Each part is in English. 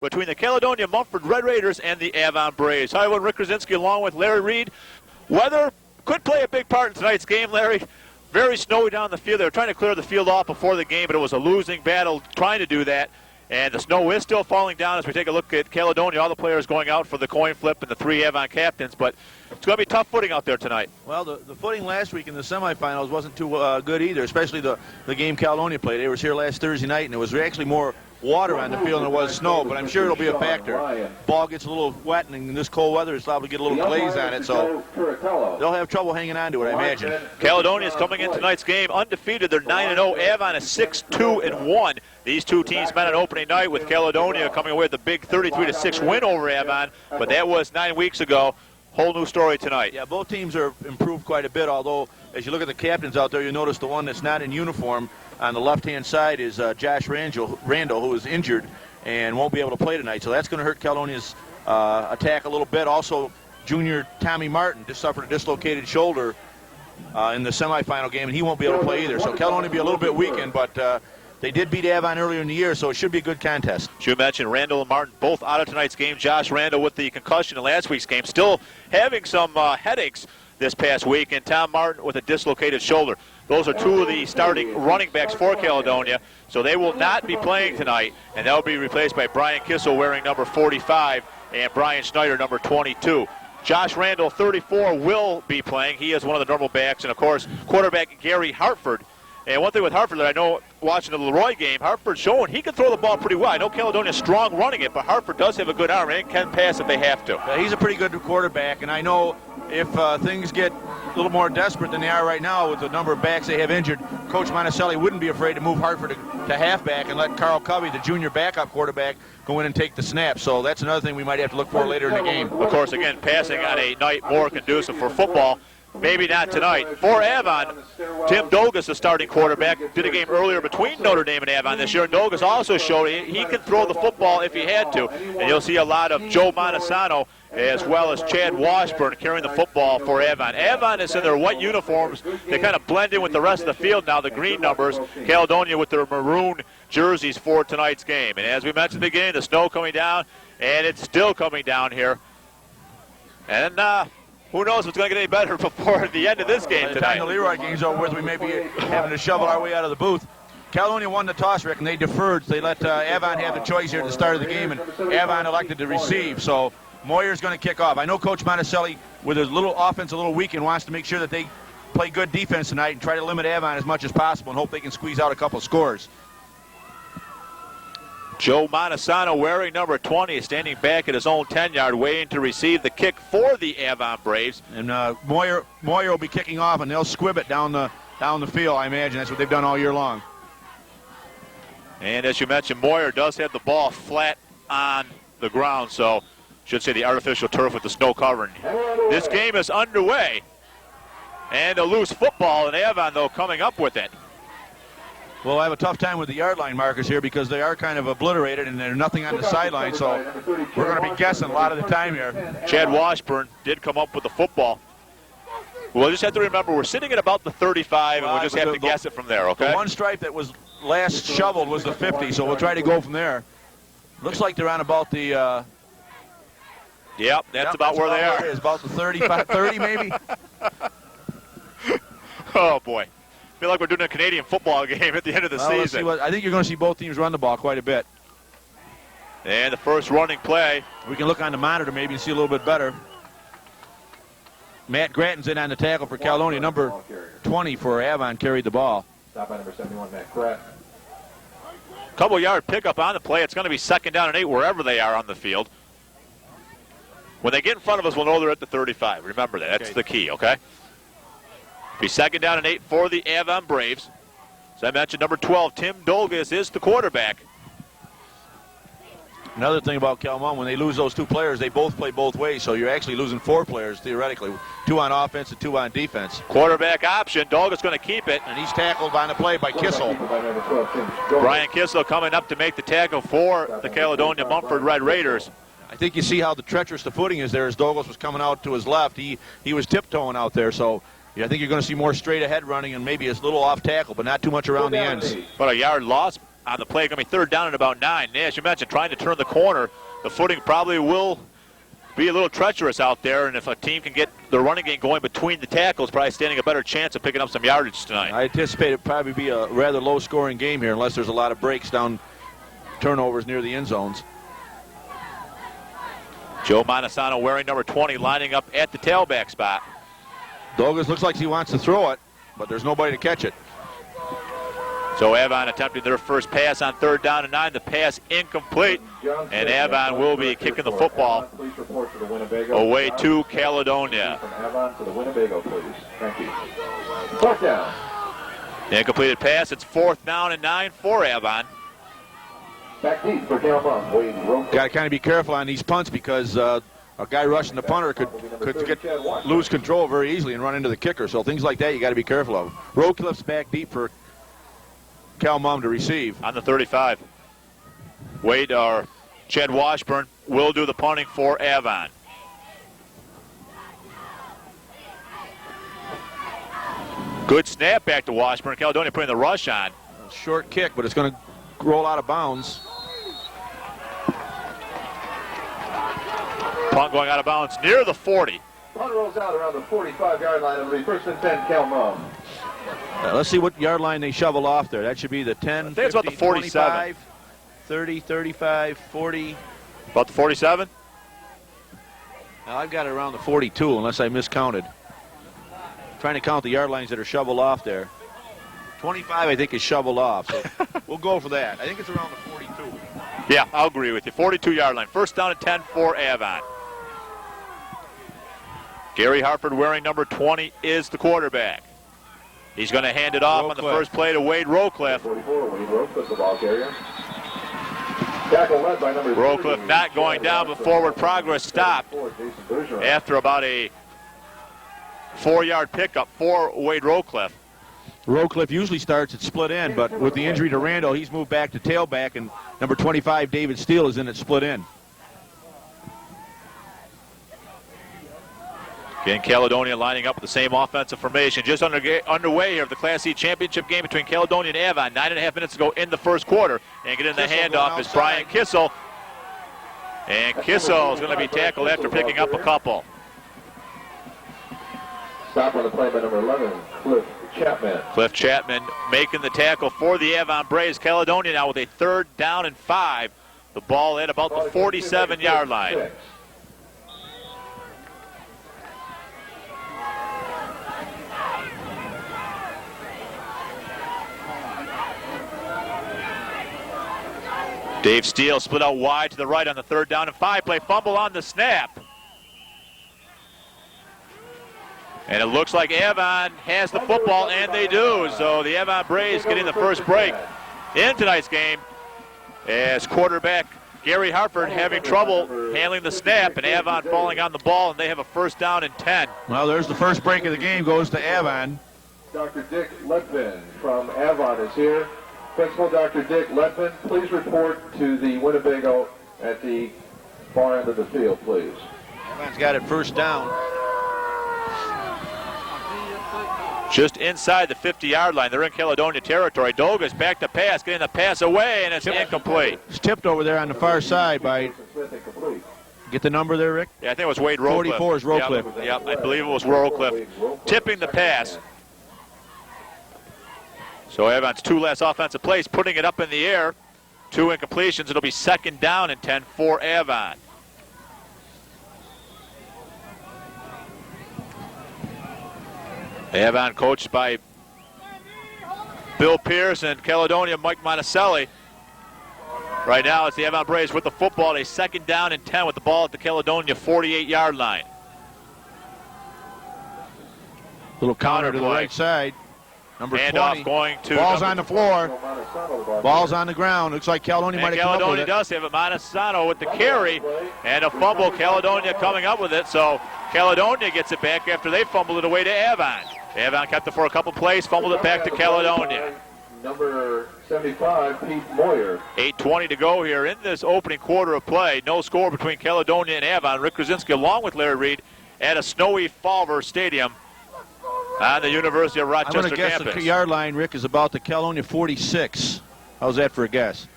between the Caledonia Mumford Red Raiders and the Avon Braves. Hi, everyone. Rick Krasinski along with Larry Reed. Weather could play a big part in tonight's game, Larry. Very snowy down the field. They were trying to clear the field off before the game, but it was a losing battle trying to do that. And the snow is still falling down as we take a look at Caledonia. All the players going out for the coin flip and the three Avon captains. But it's going to be tough footing out there tonight. Well, the footing last week in the semifinals wasn't too good either, especially the game Caledonia played. They was here last Thursday night, and it was actually more water on the field than it was snow, but I'm sure it'll be a factor. Ball gets a little wet, and in this cold weather, it's liable to get a little glaze on it, so they'll have trouble hanging on to it, I imagine. Caledonia is coming in tonight's game undefeated. They're 9-0. Avon is 6-2-1. These two teams met on opening night with Caledonia coming away with a big 33-6 win over Avon, but that was 9 weeks ago. Whole new story tonight. Yeah, both teams are improved quite a bit, although as you look at the captains out there, you notice the one that's not in uniform on the left-hand side is Josh Randall, who is injured and won't be able to play tonight. So that's going to hurt Caledonia's attack a little bit. Also, junior Tommy Martin just suffered a dislocated shoulder in the semifinal game, and he won't be able to play either. So Caledonia will be a little bit weakened, but they did beat Avon earlier in the year, so it should be a good contest. Should mention Randall and Martin both out of tonight's game. Josh Randall with the concussion in last week's game, still having some headaches this past week, and Tom Martin with a dislocated shoulder. Those are two of the starting running backs for Caledonia, so they will not be playing tonight, and they'll be replaced by Brian Kissel wearing number 45 and Brian Schneider number 22. Josh Randall, 34, will be playing. He is one of the normal backs, and of course, quarterback Gary Hartford. And one thing with Hartford that I know watching the Leroy game, Hartford's showing he can throw the ball pretty well. I know Caledonia's strong running it, but Hartford does have a good arm and can pass if they have to. Yeah, he's a pretty good quarterback, and I know if things get a little more desperate than they are right now with the number of backs they have injured, Coach Monticelli wouldn't be afraid to move Hartford to halfback and let Carl Covey, the junior backup quarterback, go in and take the snap. So that's another thing we might have to look for later in the game. Of course, again, passing on a night more conducive for football. Maybe not tonight. For Avon, Tim Dolgus, the starting quarterback, did a game earlier between Notre Dame and Avon this year. And Dolgus also showed he can throw the football if he had to. And you'll see a lot of Joe Montesano as well as Chad Washburn carrying the football for Avon. Avon is in their white uniforms. They kind of blend in with the rest of the field now, the green numbers. Caledonia with their maroon jerseys for tonight's game. And as we mentioned at the beginning, the snow coming down, and it's still coming down here. And who knows if it's going to get any better before the end of this game tonight. By the time the Leroy game's over with, we may be having to shovel our way out of the booth. Caledonia won the toss, Rick, and they deferred. They let Avon have the choice here at the start of the game, and Avon elected to receive. So Moyer's going to kick off. I know Coach Monticelli, with his little offense a little weakened, wants to make sure that they play good defense tonight and try to limit Avon as much as possible and hope they can squeeze out a couple scores. Joe Montesano, wearing number 20, is standing back at his own 10-yard, waiting to receive the kick for the Avon Braves. And Moyer will be kicking off, and they'll squib it down the field, I imagine. That's what they've done all year long. And as you mentioned, Moyer does have the ball flat on the ground, so should say the artificial turf with the snow covering. This game is underway, and a loose football, and Avon, though, coming up with it. Well, I have a tough time with the yard line markers here because they are kind of obliterated and there's nothing on the sideline, so we're going to be guessing a lot of the time here. Chad Washburn did come up with the football. We'll just have to remember we're sitting at about the 35, and we'll just have to guess it from there, okay? The one stripe that was last shoveled was the 50, so we'll try to go from there. Looks like they're on about the... Yep, that's about where they are. It's about the 35, 30 maybe. Oh, boy. I feel like we're doing a Canadian football game at the end of the season. I think you're going to see both teams run the ball quite a bit. And the first running play. We can look on the monitor maybe and see a little bit better. Matt Gratton's in on the tackle for Caledonia. Number 20 for Avon carried the ball. Stop by number 71, Matt Gratton. Couple-yard pickup on the play. It's going to be 2nd down and 8 wherever they are on the field. When they get in front of us, we'll know they're at the 35. Remember that. That's the key, okay? Be 2nd down and 8 for the Avon Braves. As I mentioned, number 12, Tim Dolgus, is the quarterback. Another thing about Calmon, when they lose those two players, they both play both ways, so you're actually losing 4 players, theoretically. 2 on offense and 2 on defense. Quarterback option. Dolgus going to keep it. And he's tackled on the play by Kissel. Brian Kissel coming up to make the tackle for the Caledonia Mumford Red Raiders. I think you see how the treacherous the footing is there as Douglas was coming out to his left. He was tiptoeing out there, so I think you're going to see more straight ahead running and maybe a little off tackle, but not too much around the ends. But a yard loss on the play. Going to be third down at about 9. As you mentioned, trying to turn the corner. The footing probably will be a little treacherous out there, and if a team can get the running game going between the tackles, probably standing a better chance of picking up some yardage tonight. I anticipate it probably be a rather low-scoring game here unless there's a lot of breaks down, turnovers near the end zones. Joe Montesano wearing number 20, lining up at the tailback spot. Douglas looks like he wants to throw it, but there's nobody to catch it. So Avon attempting their first pass on third down and 9. The pass incomplete, and Avon will be kicking the football away to Caledonia. From Avon to the Winnebago, please. Thank you. Fourth down. Incompleted pass. It's fourth down and 9 for Avon. Back deep for Cal Bum. Wade Roker. Got to kind of be careful on these punts because a guy rushing the punter could lose control very easily and run into the kicker. So things like that you got to be careful of. Rowcliffe's back deep for Cal Mum to receive. On the 35. Wade or Chad Washburn will do the punting for Avon. Good snap back to Washburn. Caledonia putting the rush on. Short kick, but it's going to roll out of bounds. Punt going out of bounds near the 40. Punt rolls out around the 45-yard line. It'll be first and 10, Cal Mum. Let's see what yard line they shovel off there. That should be the 10, I think it's about the 47. 25, 30, 35, 40. About the 47? Now I've got it around the 42 unless I miscounted. Trying to count the yard lines that are shoveled off there. 25 I think is shoveled off. So we'll go for that. I think it's around the 42. Yeah, I'll agree with you. 42-yard line. First down and 10 for Avon. Gary Hartford wearing number 20 is the quarterback. He's going to hand it off on the first play to Wade Rowcliffe. 44, Wade Rowcliffe, the ball carrier. Tackle led by number Rowcliffe not going down, but forward progress stopped after about a 4-yard pickup for Wade Rowcliffe. Rowcliffe usually starts at split end, but with the injury to Randall, he's moved back to tailback, and number 25, David Steele, is in at split end. Again, Caledonia lining up with the same offensive formation. Just underway here of the Class C championship game between Caledonia and Avon. 9.5 minutes ago in the first quarter. And getting the handoff is Brian Kissel. And Kissel is going to be tackled after picking up a couple. Stop on the play by number 11, Cliff Chapman. Cliff Chapman making the tackle for the Avon Braves. Caledonia now with a third down and 5. The ball at about the 47-yard line. Dave Steele split out wide to the right on the third down and 5 play. Fumble on the snap. And it looks like Avon has the football, and they do. So the Avon Braves getting the first break in tonight's game as quarterback Gary Hartford having trouble handling the snap, and Avon falling on the ball, and they have a first down and 10. Well, there's the first break of the game, goes to Avon. Dr. Dick Letman from Avon is here. Principal Dr. Dick Letman, please report to the Winnebago at the far end of the field, please. Avon's got it first down. Just inside the 50-yard line. They're in Caledonia territory. Dogas back to pass, getting the pass away, and it's incomplete. It's tipped over there on the far side by... Get the number there, Rick? Yeah, I think it was Wade Rowcliffe. 44 is Rowcliffe. Yep, I believe it was Rowcliffe tipping the pass. So Avon's 2 less offensive plays, putting it up in the air. 2 incompletions. It'll be second down and 10 for Avon. Avon coached by Bill Pierce and Caledonia Mike Monticelli. Right now it's the Avon Braves with the football. A second down and 10 with the ball at the Caledonia 48-yard line. Little counter to the right side. Number 20. Handoff going to... Ball's on the floor. Ball's on the ground. Looks like Caledonia might have come up with it. Caledonia does have it. Montesano with the carry and a fumble. Caledonia coming up with it. So Caledonia gets it back after they fumbled it away to Avon. Avon kept it for a couple plays, fumbled it back to Caledonia. Number 75, Pete Moyer. 8:20 to go here in this opening quarter of play. No score between Caledonia and Avon. Rick Krasinski along with Larry Reed at a snowy Falver Stadium on the University of Rochester I'm going to guess campus. the yard line, Rick, is about the Caledonia 46. How's that for a guess?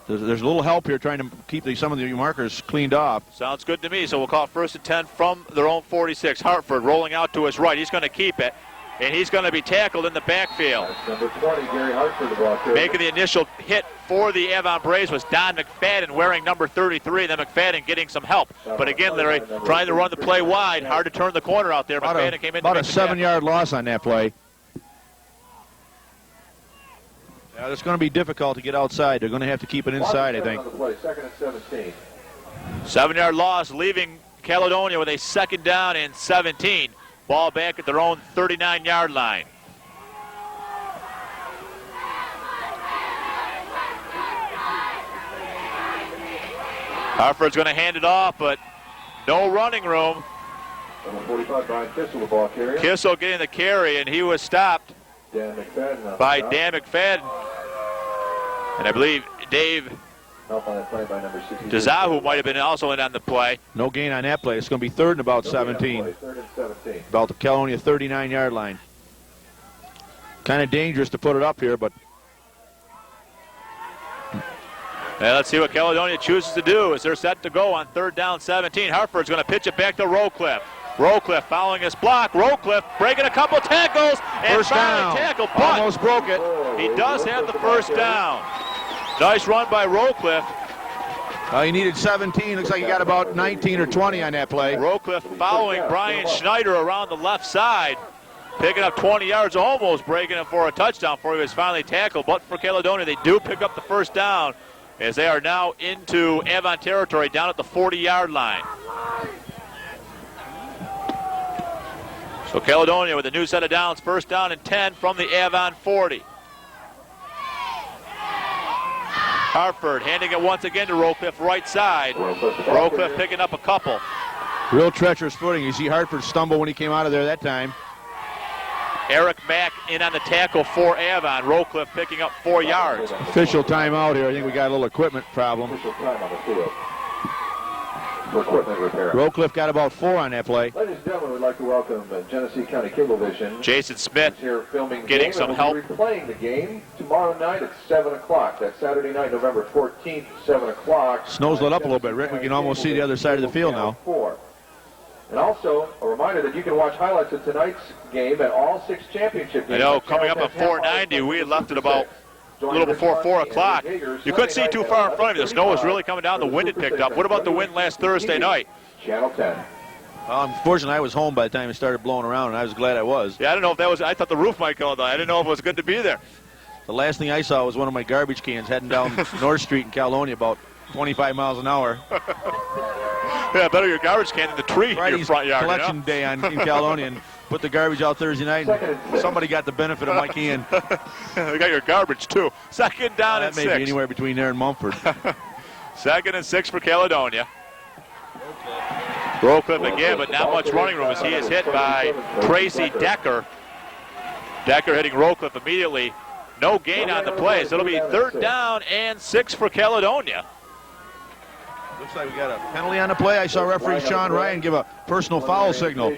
There's a little help here trying to keep some of the markers cleaned off. Sounds good to me. So we'll call it 1st and 10 from their own 46. Hartford rolling out to his right. He's going to keep it, and he's going to be tackled in the backfield. That's number 20, Gary Hartford, the ball carrier. Making the initial hit for the Avon Braves was Don McFadden wearing number 33. Then McFadden getting some help. But again, Larry, trying to run the play wide. Hard to turn the corner out there. McFadden came in. About a 7-yard loss on that play. Yeah, it's going to be difficult to get outside. They're going to have to keep it inside, I think. 2nd and 17. 7-yard loss, leaving Caledonia with a 2nd down and 17. Ball back at their own 39-yard line. Hartford's going to hand it off, but no running room. Number 45, Brian Kissel, the ball carrier. Kissel getting the carry, and he was stopped by Dan McFadden. And I believe Dave Dezahu might have been also in on the play. No gain on that play. It's going to be 3rd and about 17. 3rd and 17. About the Caledonia 39-yard line. Kind of dangerous to put it up here, but... Now let's see what Caledonia chooses to do as they're set to go on 3rd down 17. Hartford's going to pitch it back to Rowcliffe. Rowcliffe following his block. Rowcliffe breaking a couple tackles and first down. Tackle, but almost broke it. He does have the 1st down. Nice run by Rowcliffe. He needed 17. Looks like he got about 19 or 20 on that play. Rowcliffe following Brian Schneider around the left side. Picking up 20 yards, almost breaking it for a touchdown before he was finally tackled. But for Caledonia, they do pick up the 1st down as they are now into Avon territory down at the 40-yard line. So Caledonia with a new set of downs, 1st down and 10 from the Avon 40. Hartford handing it once again to Rowcliffe right side. Rowcliffe picking up a couple. Real treacherous footing. You see Hartford stumble when he came out of there that time. Eric Mack in on the tackle for Avon. Rowcliffe picking up 4 yards. Official timeout here. I think we got a little equipment problem. Official time on the field for equipment repair. Rowcliffe got about 4 on that play. Ladies and gentlemen, we'd like to welcome Genesee County Cablevision. Jason Smith here filming getting some help. We'll be replaying the game tomorrow night at 7 o'clock. That's Saturday night, November 14th, 7 o'clock. Snow's lit up a little bit, Rick. We can almost see the other side of the field now. 4. And also, a reminder that you can watch highlights of tonight's game at all 6 championship games. I know, coming up at 4:90, we had left it about a little before 4 o'clock. You couldn't see too far in front of you. The snow was really coming down. The wind had picked up. What about the wind last Thursday night? Channel 10. Unfortunately, I was home by the time it started blowing around, and I was glad I was. Yeah, I don't know if that was, I thought the roof might go down. I didn't know if it was good to be there. The last thing I saw was one of my garbage cans heading down North Street in Caledonia about 25 miles an hour. Yeah, better your garbage can than the tree in your front yard. Collection day in Caledonia, and put the garbage out Thursday night, and somebody got the benefit of my can. They got your garbage, too. 2nd down and 6. That may be anywhere between there and Mumford. 2nd and 6 for Caledonia. Rowcliffe again, but not much running room as he is hit by Tracy Decker. Decker hitting Rowcliffe immediately. No gain on the play, so it'll be 3rd down and 6 for Caledonia. Looks like we got a penalty on the play. I saw referee Sean Ryan give a personal foul signal.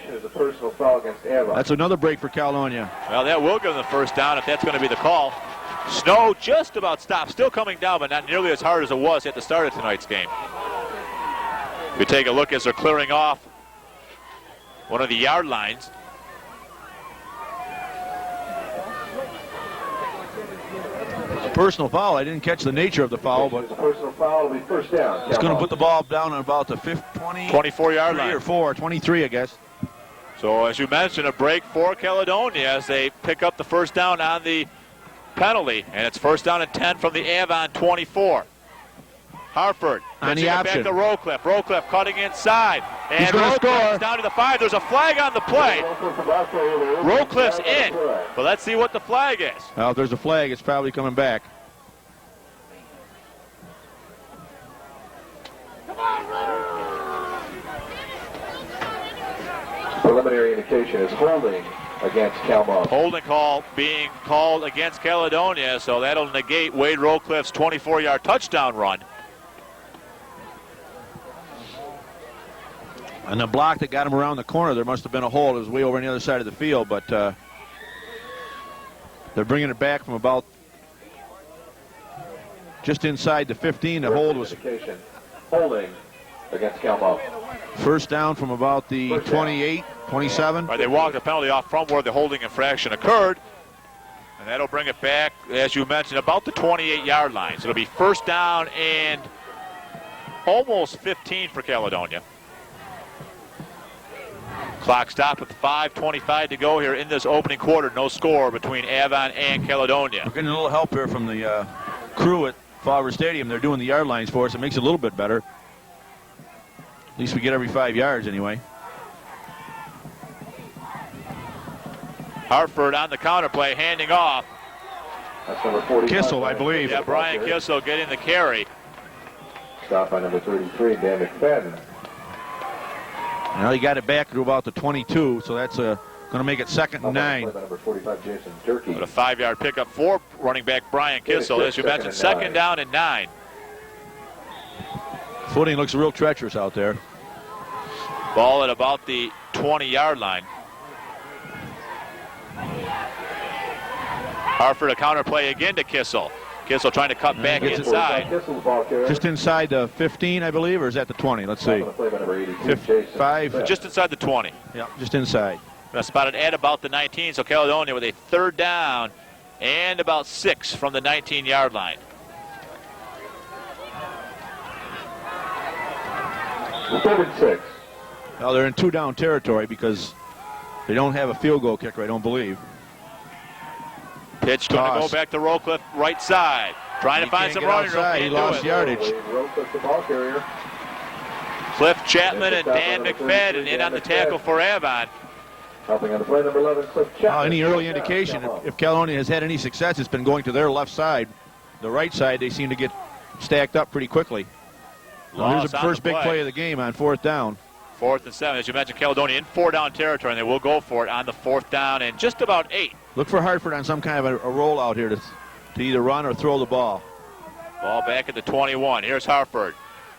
That's another break for Caledonia. Well, that will give them the 1st down if that's going to be the call. Snow just about stopped. Still coming down, but not nearly as hard as it was at the start of tonight's game. We take a look as they're clearing off one of the yard lines. Personal foul. I didn't catch the nature of the foul, but the personal foul will be 1st down. It's going to put the ball down on about the 24-yard line. Or 23, I guess. So as you mentioned, a break for Caledonia as they pick up the 1st down on the penalty, and it's 1st down and 10 from the Avon 24. Hartford on the option. Back to Rowcliffe. Rowcliffe cutting inside. And Rowcliffe down to the 5. There's a flag on the play. Rowcliffe's in. But let's see what the flag is. Well, if there's a flag, it's probably coming back. Preliminary indication is holding against Calmo. Holding call being called against Caledonia, so that'll negate Wade Rowcliffe's 24-yard touchdown run. And the block that got him around the corner, there must have been a hole. It was way over on the other side of the field, but they're bringing it back from about just inside the 15. The hold was holding against Calmo. First down from about the 28, 27. Right, they walked the penalty off from where the holding infraction occurred. And that'll bring it back, as you mentioned, about the 28-yard line. So it'll be first down and almost 15 for Caledonia. Clock stopped with 5:25 to go here in this opening quarter. No score between Avon and Caledonia. We're getting a little help here from the crew at Fowler Stadium. They're doing the yard lines for us. It makes it a little bit better. At least we get every 5 yards anyway. Hartford on the counter play, handing off. That's number 45. Kissel, I believe. Yeah, Brian Kissel getting the carry. Stop by number 33, Dan McFadden. Now he got it back to about the 22, so that's going to make it 2nd and 9. Number 45, Jason Durkee. But a 5-yard pickup for running back Brian Kissel. As you mentioned, second down and 9. Footing looks real treacherous out there. Ball at about the 20-yard line. Hartford a counter play again to Kissel. Kissel trying to cut back inside. Just inside the 15, I believe, or is that the 20? Let's see. 5. Just inside the 20. Yeah, just inside. That's spotted at about the 19, so Caledonia with a third down and about 6 from the 19-yard line. Third and 6. Well, they're in 2-down territory because they don't have a field goal kicker, I don't believe. Pitch going to go back to Rowcliffe, right side. Trying to find some running room. He lost yardage. Cliff Chapman and Dan McFadden in on the tackle for Avon. Helping on the play, number 11, Cliff Chapman. Any early indication, if Caledonia has had any success, it's been going to their left side. The right side, they seem to get stacked up pretty quickly. Well, here's the first big play of the game on 4th down. 4th and 7. As you mentioned, Caledonia in 4-down territory, and they will go for it on the 4th down and just about 8. Look for Hartford on some kind of a rollout here to either run or throw the ball. Ball back at the 21. Here's Hartford.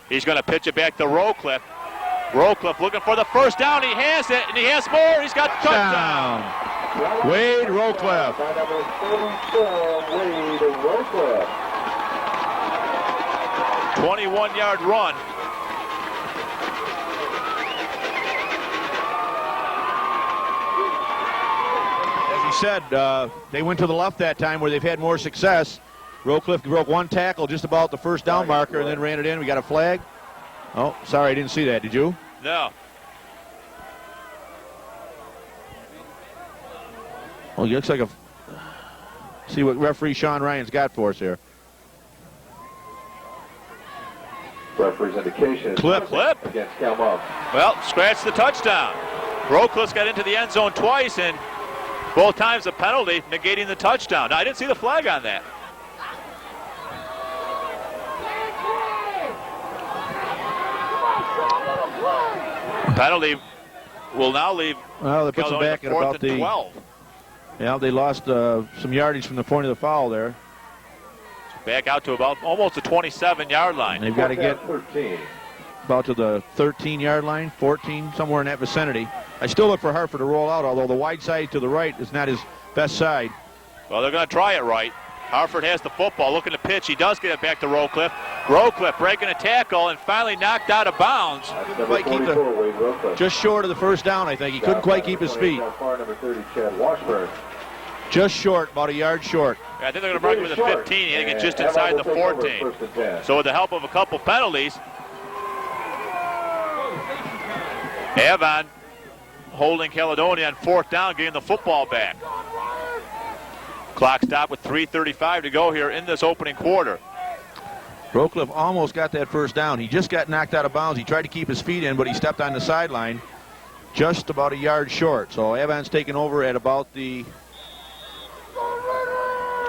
He's going to pitch it back to Rowcliffe. Rowcliffe looking for the first down. He has it, and he has more. He's got touchdown. Wade Rowcliffe. 21-yard run. Said they went to the left that time where they've had more success. Rowcliffe broke one tackle just about the first down marker and then ran it in. We got a flag. Oh, sorry, I didn't see that. Did you? No. Well, he looks like a... See what referee Sean Ryan's got for us here. Referee's indication. Clip. Against Calmo. Well, scratch the touchdown. Rowcliffe's got into the end zone twice, and both times a penalty, negating the touchdown. Now, I didn't see the flag on that. Penalty will now leave. Well, they put them back at about the 12. Yeah, they lost some yardage from the point of the foul there. Back out to about almost the 27-yard line. They've got to get about to the 13-yard line, 14, somewhere in that vicinity. I still look for Hartford to roll out, although the wide side to the right is not his best side. Well, they're going to try it right. Hartford has the football, looking to pitch. He does get it back to Rowcliffe. Rowcliffe breaking a tackle and finally knocked out of bounds. Just short of the first down, I think. He couldn't quite keep his feet. Just short, about a yard short. Yeah, I think they're going to mark him with a 15. I think it's just inside the 14. So with the help of a couple penalties, Avon holding Caledonia on 4th down, getting the football back. Clock stopped with 3:35 to go here in this opening quarter. Rowcliffe almost got that first down. He just got knocked out of bounds. He tried to keep his feet in, but he stepped on the sideline just about a yard short. So Avon's taking over at about the,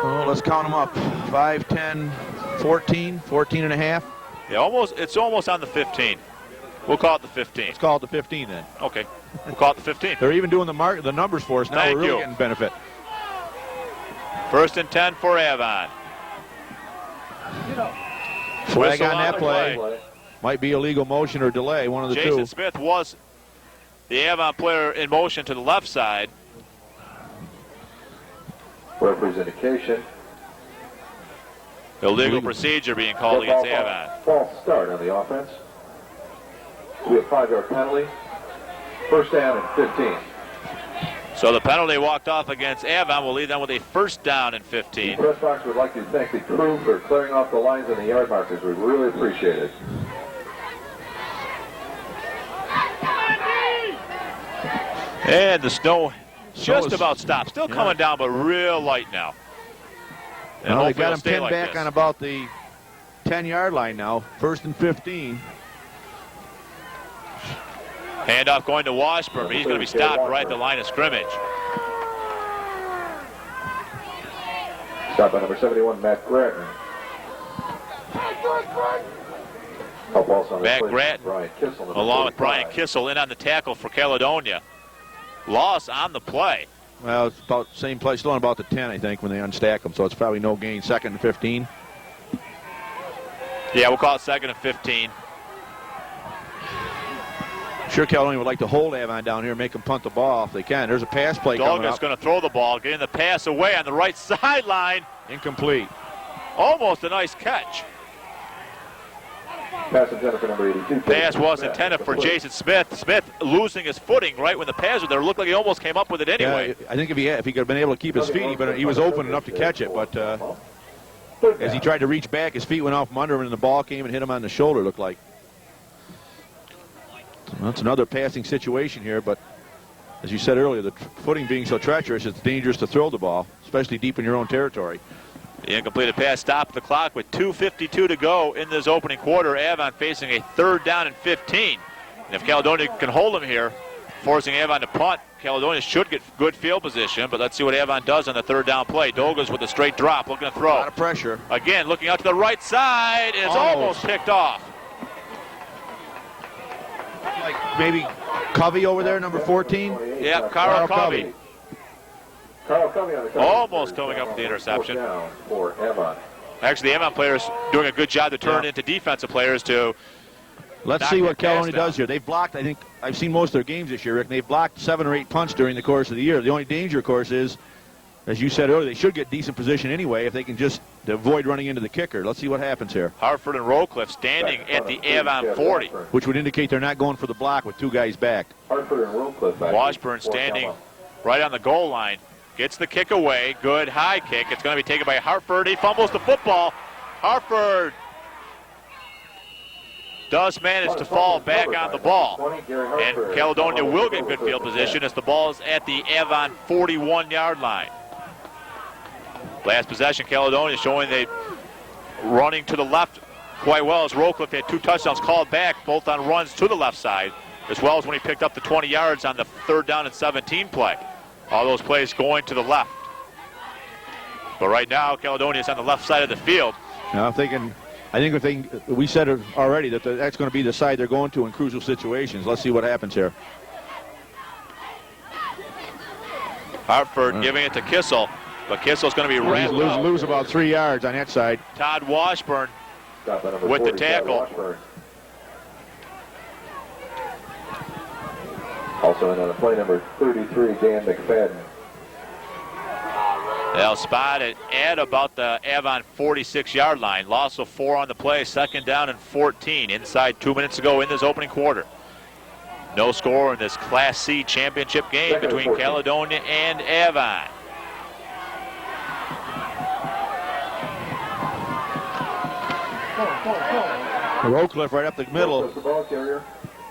let's count them up, 5, 10, 14, 14 and a half. Yeah, it's almost on the 15. We'll call it the 15. Let's call it the 15 then. Okay, we'll call it the 15. They're even doing the numbers for us now. Thank We're really you. getting benefit. 1st and 10 for Avon. Flag on that play. Might be illegal motion or delay, one of the two. Jason Smith was the Avon player in motion to the left side. Referee's indication. Illegal procedure being called against Avon. False start on the offense. We have 5-yard penalty. First down and 15. So the penalty walked off against Avon will leave them with a first down and 15. The press box would like to thank the crew for clearing off the lines and the yard markers. We really appreciate it. And the snow just about stopped. Still coming down, but real light now. And well, they got him pinned like back this on about the 10-yard line now. First and 15. Handoff going to Washburn, but he's going to be stopped right at the line of scrimmage. Stop by number 71, Matt Gratton. Matt Gratton, along with Brian Kissel, in on the tackle for Caledonia. Loss on the play. Well, it's about the same play, still on about the 10, I think, when they unstack them, so it's probably no gain. Second and 15. Yeah, we'll call it second and 15. Sure, Caledonia would like to hold Avon down here, make them punt the ball if they can. There's a pass play coming up. Doga's going to throw the ball, getting the pass away on the right sideline. Incomplete. Almost a nice catch. Pass intended for number 82. Pass was intended for Jason Smith. Smith losing his footing right when the pass was there. It looked like he almost came up with it anyway. Yeah, I think if he could have been able to keep his feet, he was open enough to catch it. But as he tried to reach back, his feet went off from under him, and the ball came and hit him on the shoulder, looked like. Well, that's another passing situation here, but as you said earlier, the footing being so treacherous, it's dangerous to throw the ball, especially deep in your own territory. The incompleted pass stopped the clock with 2:52 to go in this opening quarter. Avon facing a third down and 15. And if Caledonia can hold them here, forcing Avon to punt, Caledonia should get good field position, but let's see what Avon does on the third down play. Dogas with a straight drop, looking to throw. A lot of pressure. Again, looking out to the right side, and it's almost picked off. Like maybe Covey over there, number 14? Yep, Carl Covey. Carl Covey on the Almost coming up with the interception. For Avon. Actually, the Avon players doing a good job to turn it into defensive players to. Let's see what Caledonia does here. They've blocked, I think, I've seen most of their games this year, Rick. They've blocked 7 or 8 punts during the course of the year. The only danger, of course, is, as you said earlier, they should get decent position anyway if they can just avoid running into the kicker. Let's see what happens here. Hartford and Rowcliffe standing at the Avon 40. Which would indicate they're not going for the block with 2 guys back. Hartford and Rowcliffe. Washburn standing right on the goal line. Gets the kick away. Good high kick. It's going to be taken by Hartford. He fumbles the football. Hartford does manage to fall back on the ball. And Caledonia will get good field position as the ball is at the Avon 41-yard line. Last possession, Caledonia showing they running to the left quite well as Rowcliffe had 2 touchdowns called back, both on runs to the left side, as well as when he picked up the 20 yards on the third down and 17 play. All those plays going to the left. But right now, Caledonia is on the left side of the field. Now, we said it already that that's going to be the side they're going to in crucial situations. Let's see what happens here. Hartford giving it to Kissel, but Kissel's going to be wrapped up. Lose about 3 yards on that side. Todd Washburn with the tackle. Also in on the play, number 33, Dan McFadden. They'll spot it at about the Avon 46-yard line. Loss of 4 on the play, second down and 14. Inside 2 minutes ago in this opening quarter. No score in this Class C championship game between Caledonia and Avon. Rowcliffe right up the middle.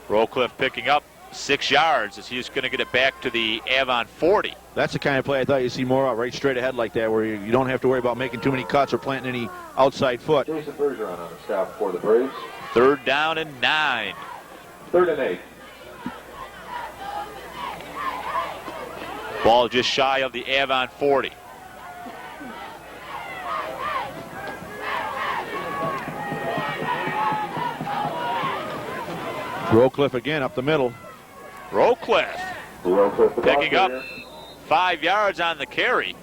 Rowcliffe picking up 6 yards as he's going to get it back to the Avon 40. That's the kind of play I thought you'd see more of, right straight ahead like that, where you don't have to worry about making too many cuts or planting any outside foot. Jason Bergeron on the stop for the Braves. Third down and 9. 3rd and 8. Ball just shy of the Avon 40. Rowcliffe again up the middle. Rowcliffe picking up 5 yards on the carry.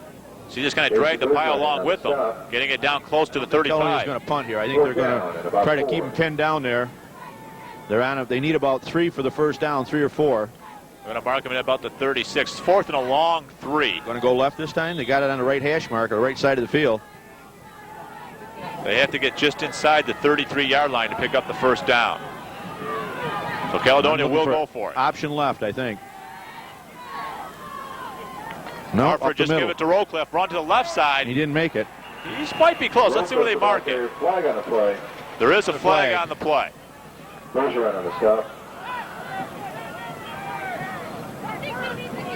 So he's just going to drag the pile along with them, getting it down close to the 35. He's going to punt here. I think they're going to try to keep him pinned down there. They need about 3 for the first down, 3 or 4. They're going to mark him at about the 36. 4th and a long 3. Going to go left this time. They got it on the right hash mark, or right side of the field. They have to get just inside the 33-yard line to pick up the first down. So Caledonia will go for it. Option left, I think. No, Hartford just give it to Rowcliffe. Run to the left side. He didn't make it. He might be close. Let's see where they mark it. Flag on the play. There is a flag on the play. Bergeron on the stop.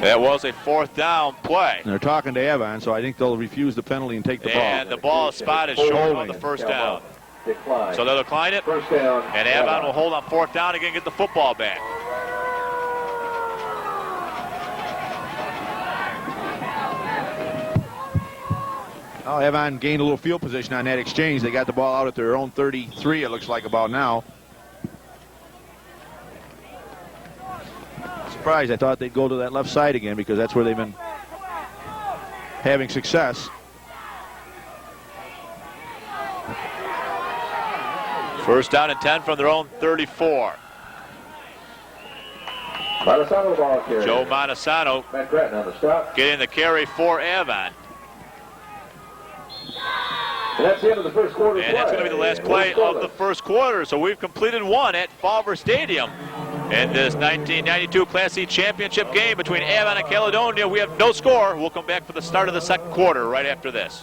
That was a fourth down play. And they're talking to Avon, so I think they'll refuse the penalty and take the ball. And the ball is spotted short on the first down. Decline. So they'll decline it. First down. And Avon will hold on fourth down again, get the football back. Oh, Avon gained a little field position on that exchange. They got the ball out at their own 33, it looks like about now. Surprised. I thought they'd go to that left side again because that's where they've been having success. First down and 10 from their own 34. Montesano ball carrier. Joe Montesano Matt Gratton on the stop. getting the carry for Avon. And that's the end of the first quarter. And that's going to be the last play of the first quarter. So we've completed one at Fowler Stadium in this 1992 Class C championship game between Avon and Caledonia. We have no score. We'll come back for the start of the second quarter right after this.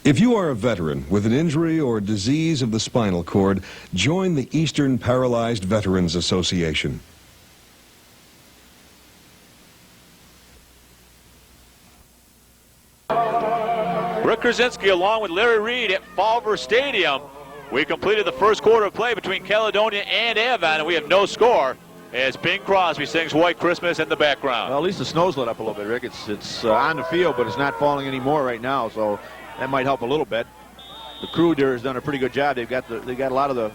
If you are a veteran with an injury or disease of the spinal cord, join the Eastern Paralyzed Veterans Association. Rick Krasinski along with Larry Reed at Fowler Stadium. We completed the first quarter of play between Caledonia and Avon, and we have no score as Bing Crosby sings White Christmas in the background. Well, at least the snow's lit up a little bit, Rick. It's on the field, but it's not falling anymore right now, so that might help a little bit. The crew there has done a pretty good job. They got a lot of the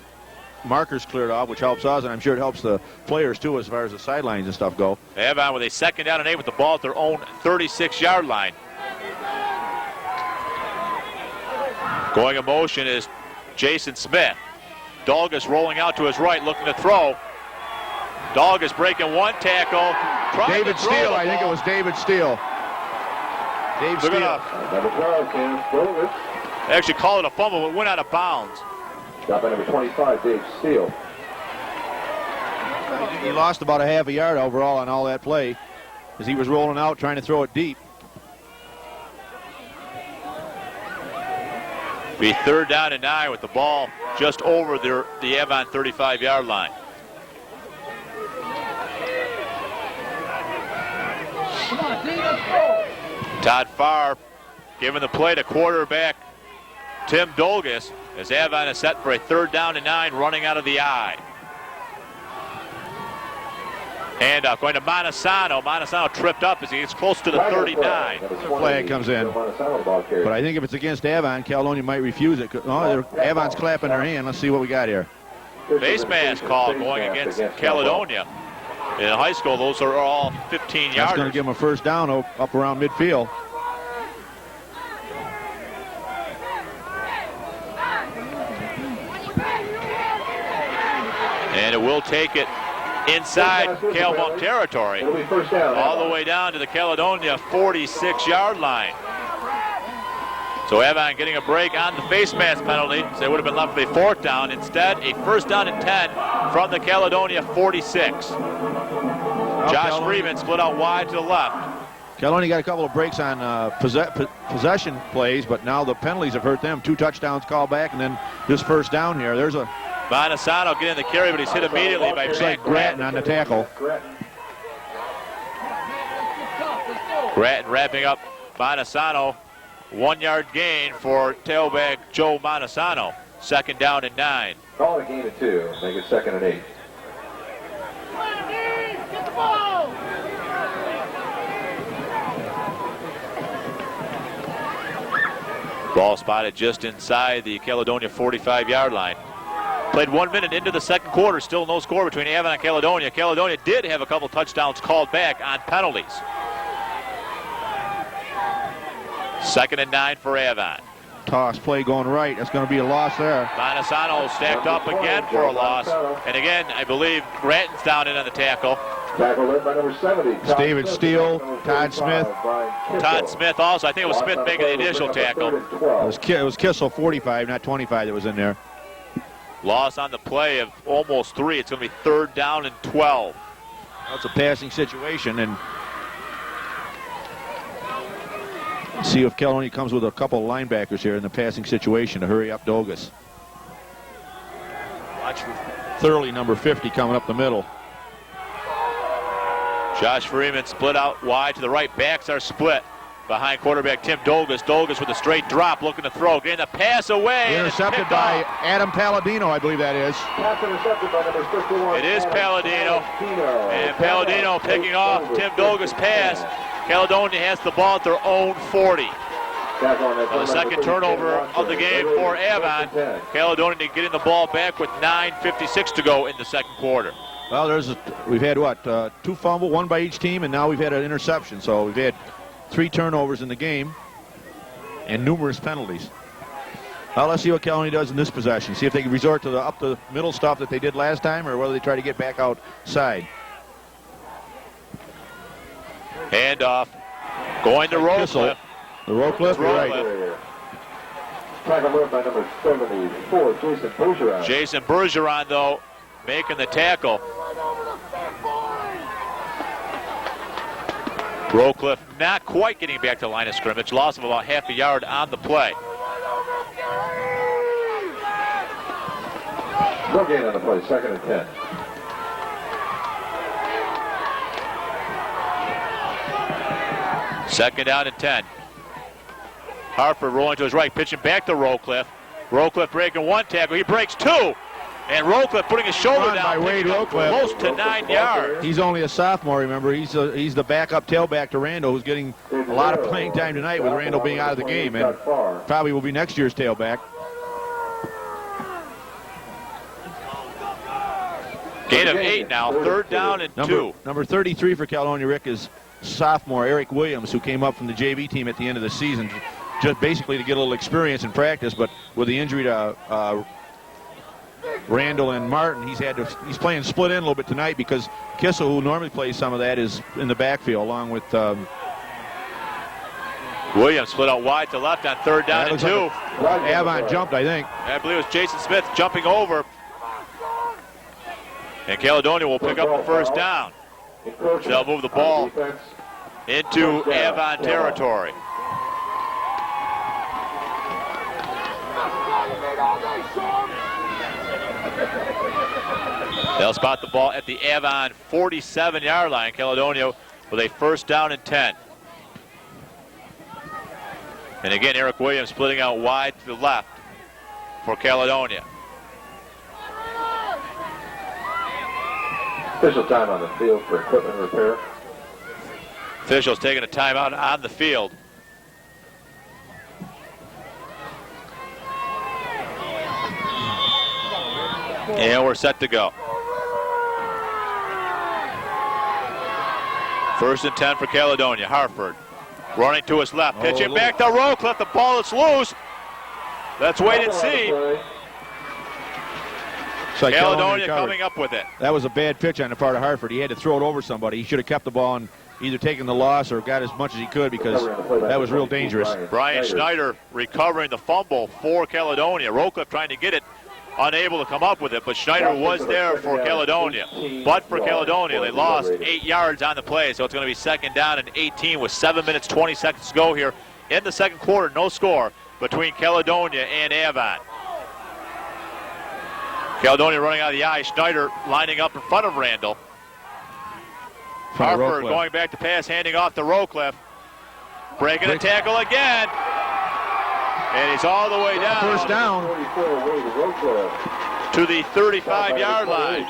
markers cleared off, which helps us, and I'm sure it helps the players too as far as the sidelines and stuff go. Avon with a second down and 8 with the ball at their own 36-yard line. Going in motion is Jason Smith. Dolgus rolling out to his right, looking to throw. Dolgus breaking one tackle. David Steele, I think it was David Steele. Dave Steele. Number 12, Cam Dolgus. They actually called it a fumble, but went out of bounds. Got by number 25, Dave Steele. He lost about a half a yard overall on all that play as he was rolling out trying to throw it deep. Be third down and 9 with the ball just over the Avon 35-yard line. Todd Farr giving the play to quarterback Tim Dolgus as Avon is set for a third down and 9 running out of the I. Handoff going to Montesano. Montesano tripped up as he gets close to the 39. Flag comes in. But I think if it's against Avon, Caledonia might refuse it. Oh, Avon's clapping their hand. Let's see what we got here. Face mask call going against Caledonia. In high school, those are all 15 That's yards. going to give them a first down up around midfield. And it will take it inside Calhoun territory, all the way down to the Caledonia 46-yard line. So Avon getting a break on the face mask penalty. So they would have been left with a fourth down. Instead, a first down and 10 from the Caledonia 46. Josh Freeman split out wide to the left. Caledonia got a couple of breaks on possession plays, but now the penalties have hurt them. 2 touchdowns called back, and then this first down here. There's a Montesano getting the carry, but he's hit immediately by Jack Gratton on the tackle. Gratton wrapping up Montesano. 1-yard gain for tailback Joe Montesano. Second down and 9. Call it a gain of 2. Make it second and 8. Ball spotted just inside the Caledonia 45-yard line. Played 1 minute into the second quarter. Still no score between Avon and Caledonia. Caledonia did have a couple touchdowns called back on penalties. Second and 9 for Avon. Toss play going right. That's going to be a loss there. Montesano stacked up again for a loss. And again, I believe Gratton's down in on the tackle. Tackle led by number 70. David Steele, Todd Smith. Todd Smith also. I think it was Smith making the initial tackle. It was Kissel, 45, not 25, that was in there. Loss on the play of almost 3. It's going to be 3rd down and 12. That's a passing situation, and see if Caledonia comes with a couple of linebackers here in the passing situation to hurry up Dogus. Watch for Thurley, number 50, coming up the middle. Josh Freeman split out wide to the right. Backs are split behind quarterback Tim Dogus. Dogus with a straight drop, looking to throw. Getting the pass away. Intercepted by Adam Palladino, I believe that is. Pass intercepted by number 51. It is Palladino. And Palladino picking off Tim Dogus' pass. Caledonia has the ball at their own 40. The second turnover of the game for Avon. Caledonia getting the ball back with 9:56 to go in the second quarter. Well, we've had, 2 fumble, 1 by each team, and now we've had an interception. So we've had 3 turnovers in the game and numerous penalties. Well, let's see what Caledonia does in this possession. See if they can resort to the up-the-middle stuff that they did last time, or whether they try to get back outside. Handoff. Going to Rowcliffe. The Rowcliffe, right. Tackle led by number 74, Jason Bergeron. Jason Bergeron, though, making the tackle. Rowcliffe not quite getting back to the line of scrimmage. Loss of about half a yard on the play. No gain on the play, 2nd and 10. Second down and 10. Hartford rolling to his right, pitching back to Rowcliffe. Rowcliffe breaking 1 tackle. He breaks 2. And Rowcliffe putting his shoulder down, by Wade Rowcliffe. Close to 9 yards. He's only a sophomore, remember. He's the backup tailback to Randall, who's getting a lot of playing time tonight with Randall being out of the game, and probably will be next year's tailback. Gain of 8 now, 3rd down and 2. Number 33 for Caledonia, Rick, is sophomore Eric Williams, who came up from the JV team at the end of the season, just basically to get a little experience in practice, but with the injury to Randall and Martin, he's playing split in a little bit tonight because Kissel, who normally plays some of that, is in the backfield along with Williams split out wide to left on 3rd down and 2. Avon jumped, I think. I believe it was Jason Smith jumping over. And Caledonia will pick up the 1st down. They'll move the ball into Avon territory. They'll spot the ball at the Avon 47-yard line. Caledonia with a 1st down and 10. And again, Eric Williams splitting out wide to the left for Caledonia. Official time on the field for equipment repair. Officials taking a timeout on the field. And we're set to go. 1st and 10 for Caledonia. Hartford running to his left, pitching back to Rowcliffe. The ball is loose. Let's wait and see. Like Caledonia coming up with it. That was a bad pitch on the part of Hartford. He had to throw it over somebody. He should have kept the ball and either taken the loss or got as much as he could, because that was real dangerous. Brian Schneider recovering the fumble for Caledonia. Rowcliffe trying to get it, unable to come up with it, but Schneider was there for Caledonia. But for Caledonia, they lost 8 yards on the play, so it's going to be 2nd down and 18 with 7 minutes, 20 seconds to go here in the second quarter. No score between Caledonia and Avon. Caledonia running out of the eye. Schneider lining up in front of Randall. Harper going back to pass, handing off to Rowcliffe. Breaking a tackle again. And he's all the way down. 1st down. To the 35-yard line.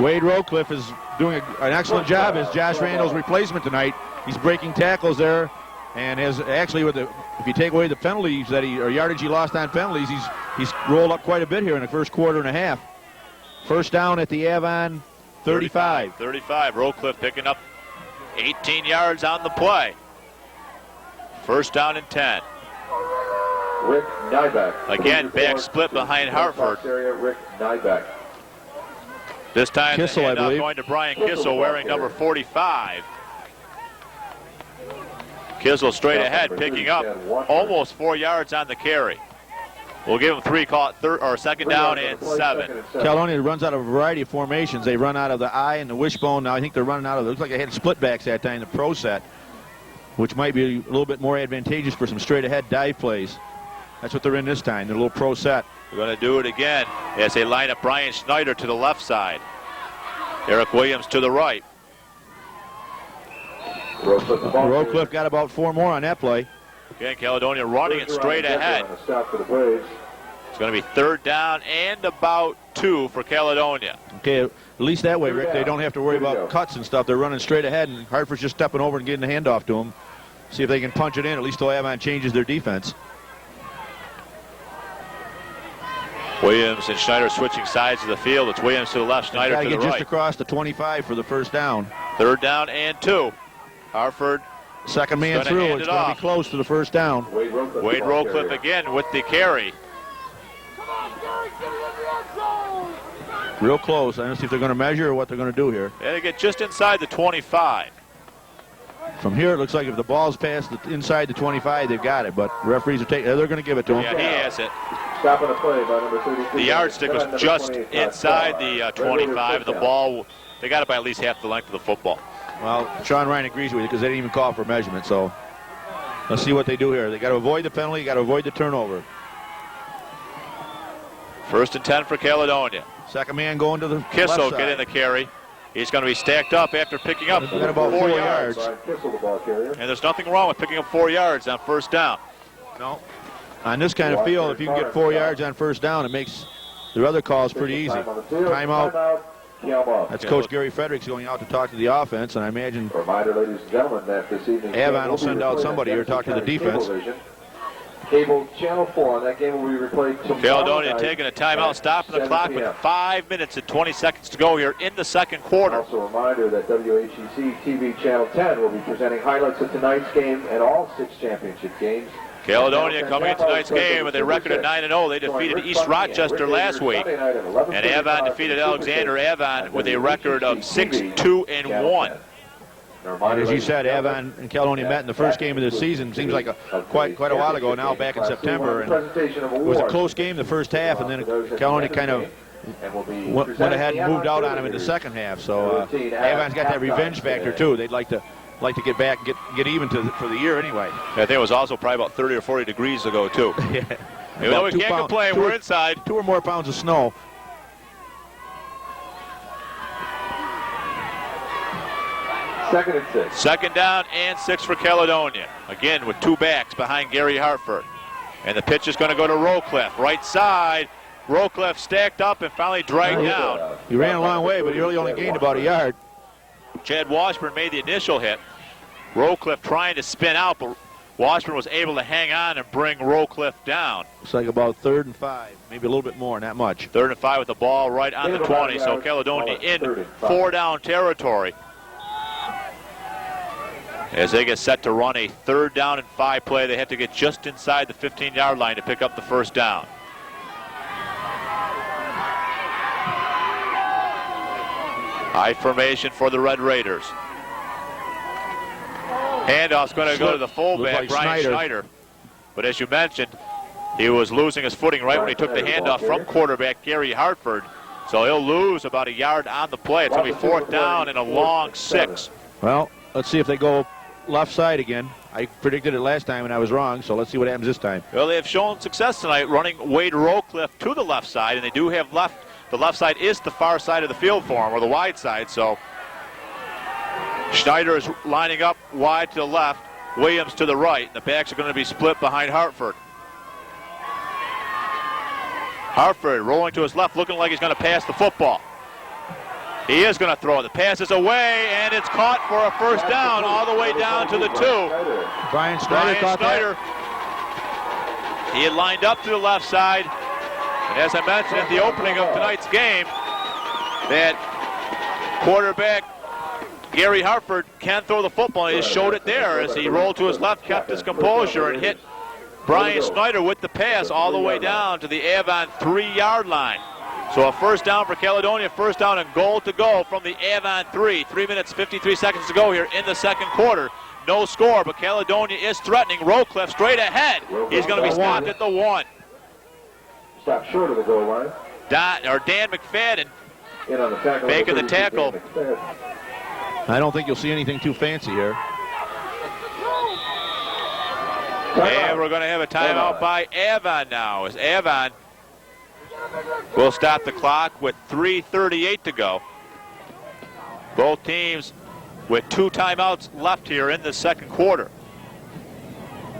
Wade Rowcliffe is doing an excellent job as Josh Randall's replacement tonight. He's breaking tackles there, and has actually, if you take away the penalties or yardage he lost on penalties, he's rolled up quite a bit here in the first quarter and a half. 1st down at the Avon 35. 35. Rowcliffe picking up 18 yards on the play. 1st down and 10. Rick Nybeck. Again, back split behind Hartford. Rick Nybeck. This time Kissel, the I handoff believe. going to Brian Kissel wearing number 45. Kissel straight ahead, picking up almost 4 yards on the carry. We'll give him 3, call it second down and 7. Caledonia runs out of a variety of formations. They run out of the I and the wishbone. Now I think they're running out of, it looks like they had split backs that time, the pro set, which might be a little bit more advantageous for some straight ahead dive plays. That's what they're in this time, their little pro set. We're going to do it again as they line up Brian Schneider to the left side. Eric Williams to the right. Rowcliffe got about 4 more on that play. Again, Caledonia running it straight ahead. It's going to be third down and about 2 for Caledonia. Okay, at least that way, Rick, they don't have to worry about cuts and stuff. They're running straight ahead, and Hartford's just stepping over and getting the handoff to them. See if they can punch it in. At least till Avon changes their defense. Williams and Schneider switching sides of the field. It's Williams to the left, Schneider to the right. Got to get just right. across the 25 for the first down. Third down and 2. Hartford. Second man through. It's going to be close to the first down. Wade Rowcliffe again with the carry. Real close. I don't see if they're going to measure or what they're going to do here. And they get just inside the 25. From here, it looks like if the ball's past inside the 25, they've got it. But referees are they're going to give it to him. Yeah, he has it. Stopping the play by number 32. The yardstick was just inside the 25. The ball, they got it by at least half the length of the football. Well, Sean Ryan agrees with you because they didn't even call for measurement. So let's see what they do here. They got to avoid the penalty. Got to avoid the turnover. First and 10 for Caledonia. Second man going to the Kissel left side. getting the carry. He's going to be stacked up after picking up Got about 4 yards. And there's nothing wrong with picking up 4 yards on first down. No. On this kind of field, if you can get 4 yards on first down, it makes the other calls pretty easy. Timeout. That's Coach Gary Fredericks going out to talk to the offense, and I imagine Reminder, ladies and gentlemen, that this evening Avon will send out somebody here to talk to the defense. Cable Channel 4 on that game will be replayed tomorrow. Caledonia taking a timeout, stopping the clock with 5 minutes and 20 seconds to go here in the second quarter. Also a reminder that WHEC TV Channel 10 will be presenting highlights of tonight's game and all 6 championship games. Caledonia coming in tonight's game with a record of 9-0. They defeated East Rochester last week. And Avon defeated Alexander Avon with a record of 6-2-1. And as you said, Avon and Caledonia met in the first game of the season. Seems like quite a while ago now, back in September. And it was a close game the first half, and then Caledonia kind of went ahead and moved out on them in the second half. So Avon's got that revenge factor too. They'd like to get back, get even for the year anyway. I think it was also probably about 30 or 40 degrees ago too. Yeah. Well, we can't complain. We're inside. 2 or more pounds of snow. Second and 6. Second down and 6 for Caledonia. Again with 2 backs behind Gary Hartford. And the pitch is going to go to Rowcliffe. Right side. Rowcliffe stacked up and finally dragged down. He ran a long way, but he really only gained about a yard. Chad Washburn made the initial hit. Rowcliffe trying to spin out, but Washburn was able to hang on and bring Rowcliffe down. It's like about 3rd and 5, maybe a little bit more, not much. 3rd and 5 with the ball right on the 20, so Caledonia in 4-down territory. As they get set to run a 3rd down and 5 play, they have to get just inside the 15-yard line to pick up the first down. High formation for the Red Raiders. Handoff's going to go to the fullback, like Brian Schneider. But as you mentioned, he was losing his footing right when he took the handoff from quarterback Gary Hartford. So he'll lose about a yard on the play. It's going to be 4th down and a long 6. Well, let's see if they go left side again. I predicted it last time and I was wrong, so let's see what happens this time. Well, they have shown success tonight running Wade Rowcliffe to the left side, and they do have the left side is the far side of the field for him, or the wide side, so Schneider is lining up wide to the left, Williams to the right, and the backs are going to be split behind Hartford. Hartford rolling to his left, looking like he's going to pass the football. He is going to throw it. The pass is away, and it's caught for a first down all the way down to the 2. Brian Schneider caught that. He had lined up to the left side. And as I mentioned at the opening of tonight's game, that quarterback Gary Hartford can throw the football. He just showed it there as he rolled to his left, kept his composure, and hit Brian Schneider with the pass all the way down to the Avon 3-yard line. So a first down for Caledonia, first down and goal to go from the Avon 3. 3 minutes, 53 seconds to go here in the second quarter. No score, but Caledonia is threatening. Rowcliffe straight ahead. He's going to be stopped at the 1. Stop short of the goal line. Dan McFadden In on the tackle. making the tackle. I don't think you'll see anything too fancy here. And we're going to have a timeout by Avon now, as Avon will stop the clock with 3:38 to go. Both teams with 2 timeouts left here in the second quarter.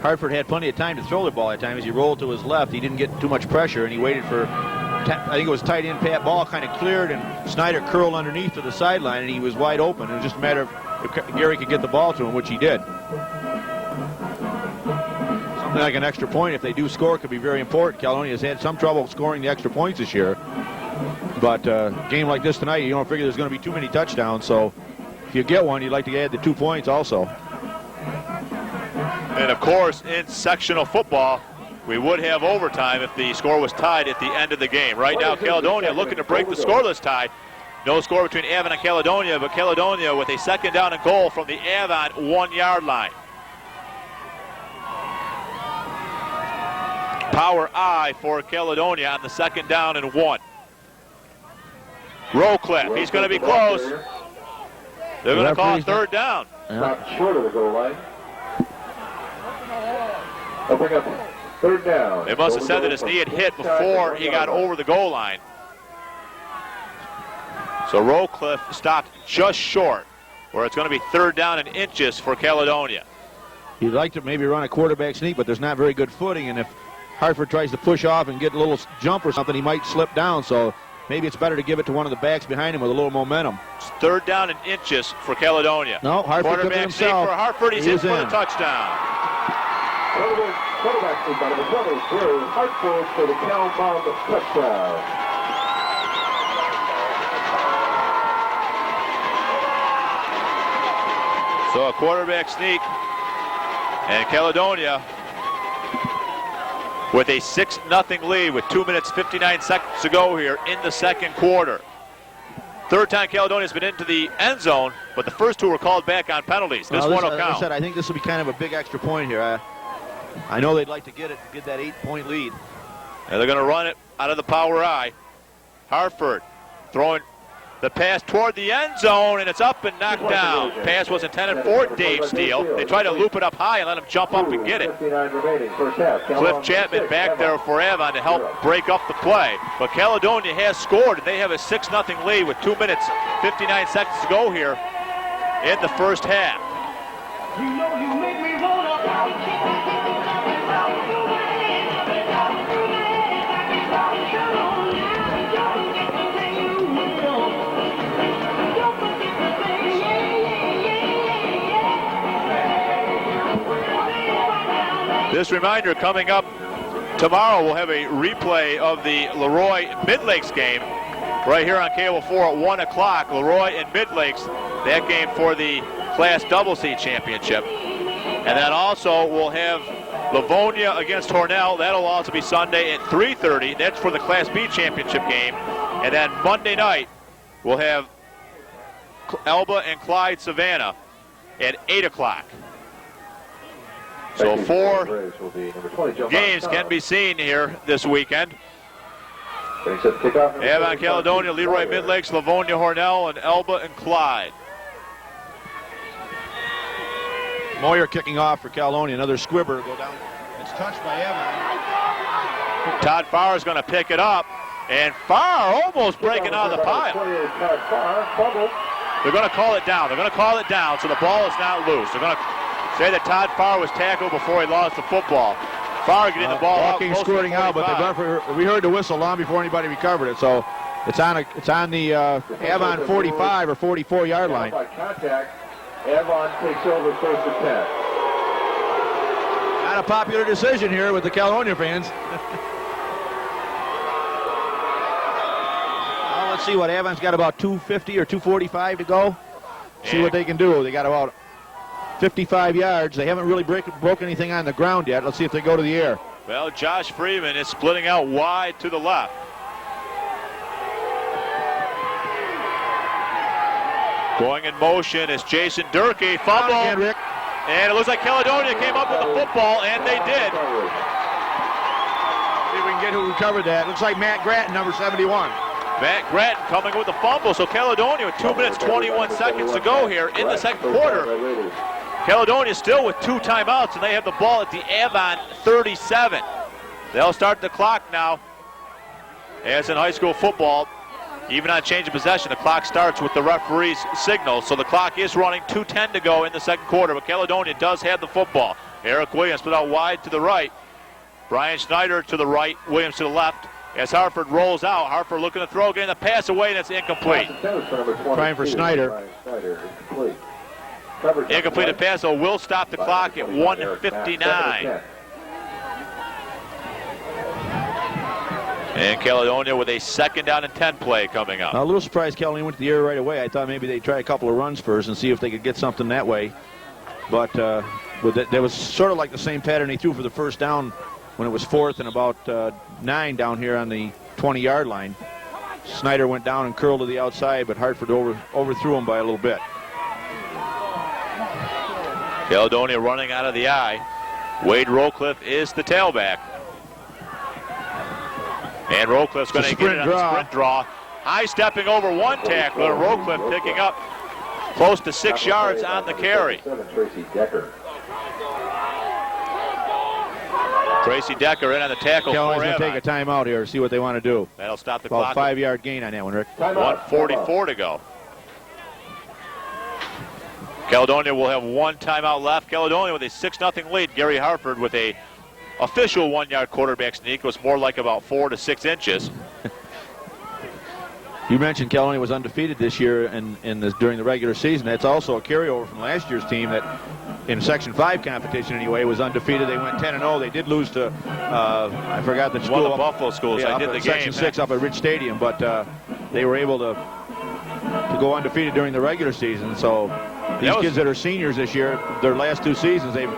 Hartford had plenty of time to throw the ball at times. He rolled to his left. He didn't get too much pressure, and he waited for, I think it was tight end Pat ball kind of cleared, and Snyder curled underneath to the sideline, and he was wide open. It was just a matter of if Gary could get the ball to him, which he did. Something like an extra point, if they do score, could be very important. Caledonia has had some trouble scoring the extra points this year. But a game like this tonight, you don't figure there's going to be too many touchdowns. So if you get one, you'd like to add the 2 points also. And of course, in sectional football, we would have overtime if the score was tied at the end of the game. Right now, Caledonia looking to break the scoreless tie. No score between Avon and Caledonia, but Caledonia with a second down and goal from the Avon 1-yard line. Power I for Caledonia on the second down and 1. Rowcliffe, he's going to be close. They're going to call it third down. Stop short of the goal line. They'll bring up third down. They must have said that his knee had hit before he got over the goal line. So Rowcliffe stopped just short, where it's going to be third down and inches for Caledonia. You'd like to maybe run a quarterback sneak, but there's not very good footing, and if Hartford tries to push off and get a little jump or something, he might slip down. So maybe it's better to give it to one of the backs behind him with a little momentum. It's third down and inches for Caledonia. No, Hartford took it quarterback sneak himself. for Hartford. He's in for the touchdown. Quarterback sneak by number 23, Hartford for the Cal-Bomb touchdown. So a quarterback sneak, and Caledonia with a 6-0 lead with 2 minutes 59 seconds to go here in the second quarter. Third time Caledonia's been into the end zone, but the first 2 were called back on penalties. This one will count. Like I said, I think this will be kind of a big extra point here. I know they'd like to get that 8-point lead. And they're going to run it out of the power I. Hartford throwing the pass toward the end zone, and it's up and knocked down. Pass was intended for Dave Steele. They try to loop it up high and let him jump up and get it. Cliff Chapman back there for Avon to help break up the play. But Caledonia has scored, and they have a 6-0 lead with 2 minutes 59 seconds to go here in the first half. You know you make me wanna. This reminder coming up tomorrow, we'll have a replay of the Leroy Mid-Lakes game right here on Cable 4 at 1 o'clock. Leroy and Mid-Lakes, that game for the Class Double C Championship. And then also we'll have Livonia against Hornell. That'll also be Sunday at 3:30. That's for the Class B Championship game. And then Monday night, we'll have Elba and Clyde Savannah at 8 o'clock. So 4 games can be seen here this weekend. Avon, Caledonia, Leroy Mid-Lakes, Livonia, Hornell, and Elba and Clyde. Moyer kicking off for Caledonia. Another squibber go down. It's touched by Avon. Todd Farr is going to pick it up, and Farr almost breaking out of the pile. They're going to call it down. They're going to call it down, so the ball is not loose. They're going to say that Todd Farr was tackled before he lost the football. Farr getting the ball walking, out. squirting out, but we heard the whistle long before anybody recovered it. So it's on the Avon 45 or 44-yard line. By contact, Avon takes over first and 10. Not a popular decision here with the Caledonia fans. Well, let's see what Avon's got, about 250 or 245 to go. See what they can do. They got about 55 yards. They haven't really broke anything on the ground yet. Let's see if they go to the air. Well, Josh Freeman is splitting out wide to the left. Going in motion is Jason Durkee. Fumble. Again, Rick. And it looks like Caledonia came up with the football, and they did. See if we can get who recovered that. Looks like Matt Gratton, number 71. Matt Gratton coming with the fumble. So Caledonia with 2 minutes, 21 seconds to go here in the second quarter. Caledonia still with 2 timeouts, and they have the ball at the Avon 37. They'll start the clock now. As in high school football, even on change of possession, the clock starts with the referee's signal. So the clock is running, 2:10 to go in the second quarter, but Caledonia does have the football. Eric Williams put out wide to the right. Brian Schneider to the right, Williams to the left. As Hartford rolls out, Hartford looking to throw, getting the pass away, and it's incomplete. Trying for Schneider. Incompleted pass, so will stop the clock at 1:59. And Caledonia with a 2nd down and 10 play coming up. A little surprised Caledonia went to the air right away. I thought maybe they'd try a couple of runs first and see if they could get something that way. But there was sort of like the same pattern they threw for the first down when it was 4th and about 9 down here on the 20-yard line. Snyder went down and curled to the outside, but Hartford overthrew him by a little bit. Caledonia running out of the eye. Wade Rowcliffe is the tailback. And Rowcliffe's going to get it on the sprint draw. High stepping over one tackler. Rowcliffe picking up close to 6 yards on the carry. Tracy Decker in on the tackle. Caledonia going to take a timeout here, see what they want to do. That'll stop the about clock. 5-yard gain on that one, Rick. 1:44 to go. Caledonia will have 1 timeout left. Caledonia with a 6-0 lead. Gary Hartford with a official 1-yard quarterback sneak. Was more like about 4 to 6 inches. You mentioned Caledonia was undefeated this year during the regular season. That's also a carryover from last year's team that, in Section 5 competition anyway, was undefeated. They went 10-0. They did lose to, I forgot the school. One of the Buffalo schools. Yeah, I did the Section 6 up at Rich Stadium, but they were able to go undefeated during the regular season. So these kids that are seniors this year, their last 2 seasons, they've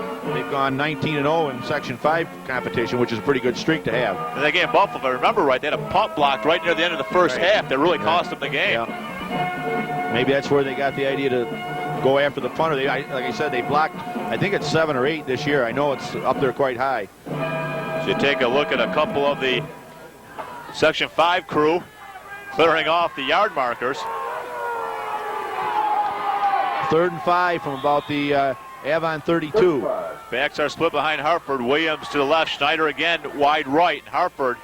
gone 19-0 in Section 5 competition, which is a pretty good streak to have. And that game, Buffalo, if I remember right, they had a punt blocked right near the end of the first half that really cost them the game. Yeah. Maybe that's where they got the idea to go after the punter. Like I said, they blocked, I think it's 7 or 8 this year. I know it's up there quite high. So you take a look at a couple of the Section 5 crew clearing off the yard markers. 3rd and 5 from about the Avon 32. Backs are split behind Hartford. Williams to the left. Schneider again wide right. Hartford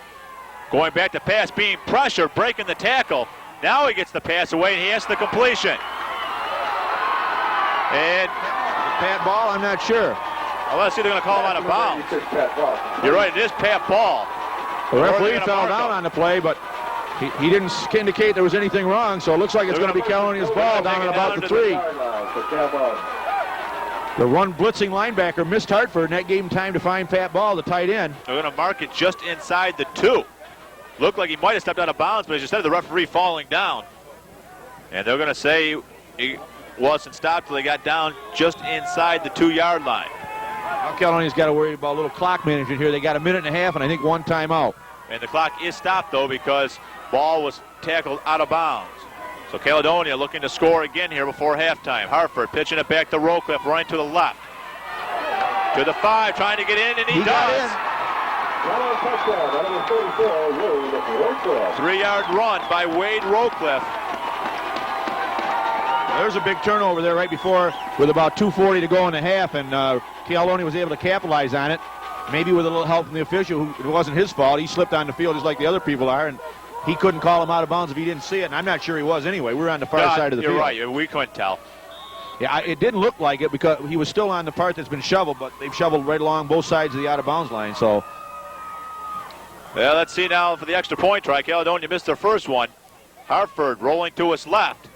going back to pass, being pressured, breaking the tackle. Now he gets the pass away, and he has the completion. And Pat Ball, I'm not sure. Well, let's see if they're going to call him out of bounds. You're right, it is Pat Ball. The referee fell down on the play, but he didn't indicate there was anything wrong, so it looks like it's going to be Caledonia's ball down at about the 3. The run blitzing linebacker missed Hartford, and that gave him time to find Pat Ball, the tight end. They're going to mark it just inside the 2. Looked like he might have stepped out of bounds, but as you said, the referee falling down. And they're going to say he wasn't stopped till they got down just inside the 2-yard line. Now Caledonia's got to worry about a little clock management here. They got a minute and a half, and I think 1 timeout. And the clock is stopped, though, because Ball was tackled out of bounds. So Caledonia looking to score again here before halftime. Hartford pitching it back to Rowcliffe, running to the left. To the 5, trying to get in, and he does. 3-yard run by Wade Rowcliffe. There's a big turnover there right before, with about 2:40 to go in the half, and Caledonia was able to capitalize on it. Maybe with a little help from the official, who it wasn't his fault. He slipped on the field just like the other people are, and he couldn't call him out of bounds if he didn't see it, and I'm not sure he was anyway. We were on the far side of the field. You're right. We couldn't tell. Yeah, it didn't look like it because he was still on the part that's been shoveled, but they've shoveled right along both sides of the out-of-bounds line. So, well, let's see now for the extra point try. Caledonia missed their first one. Hartford rolling to his left.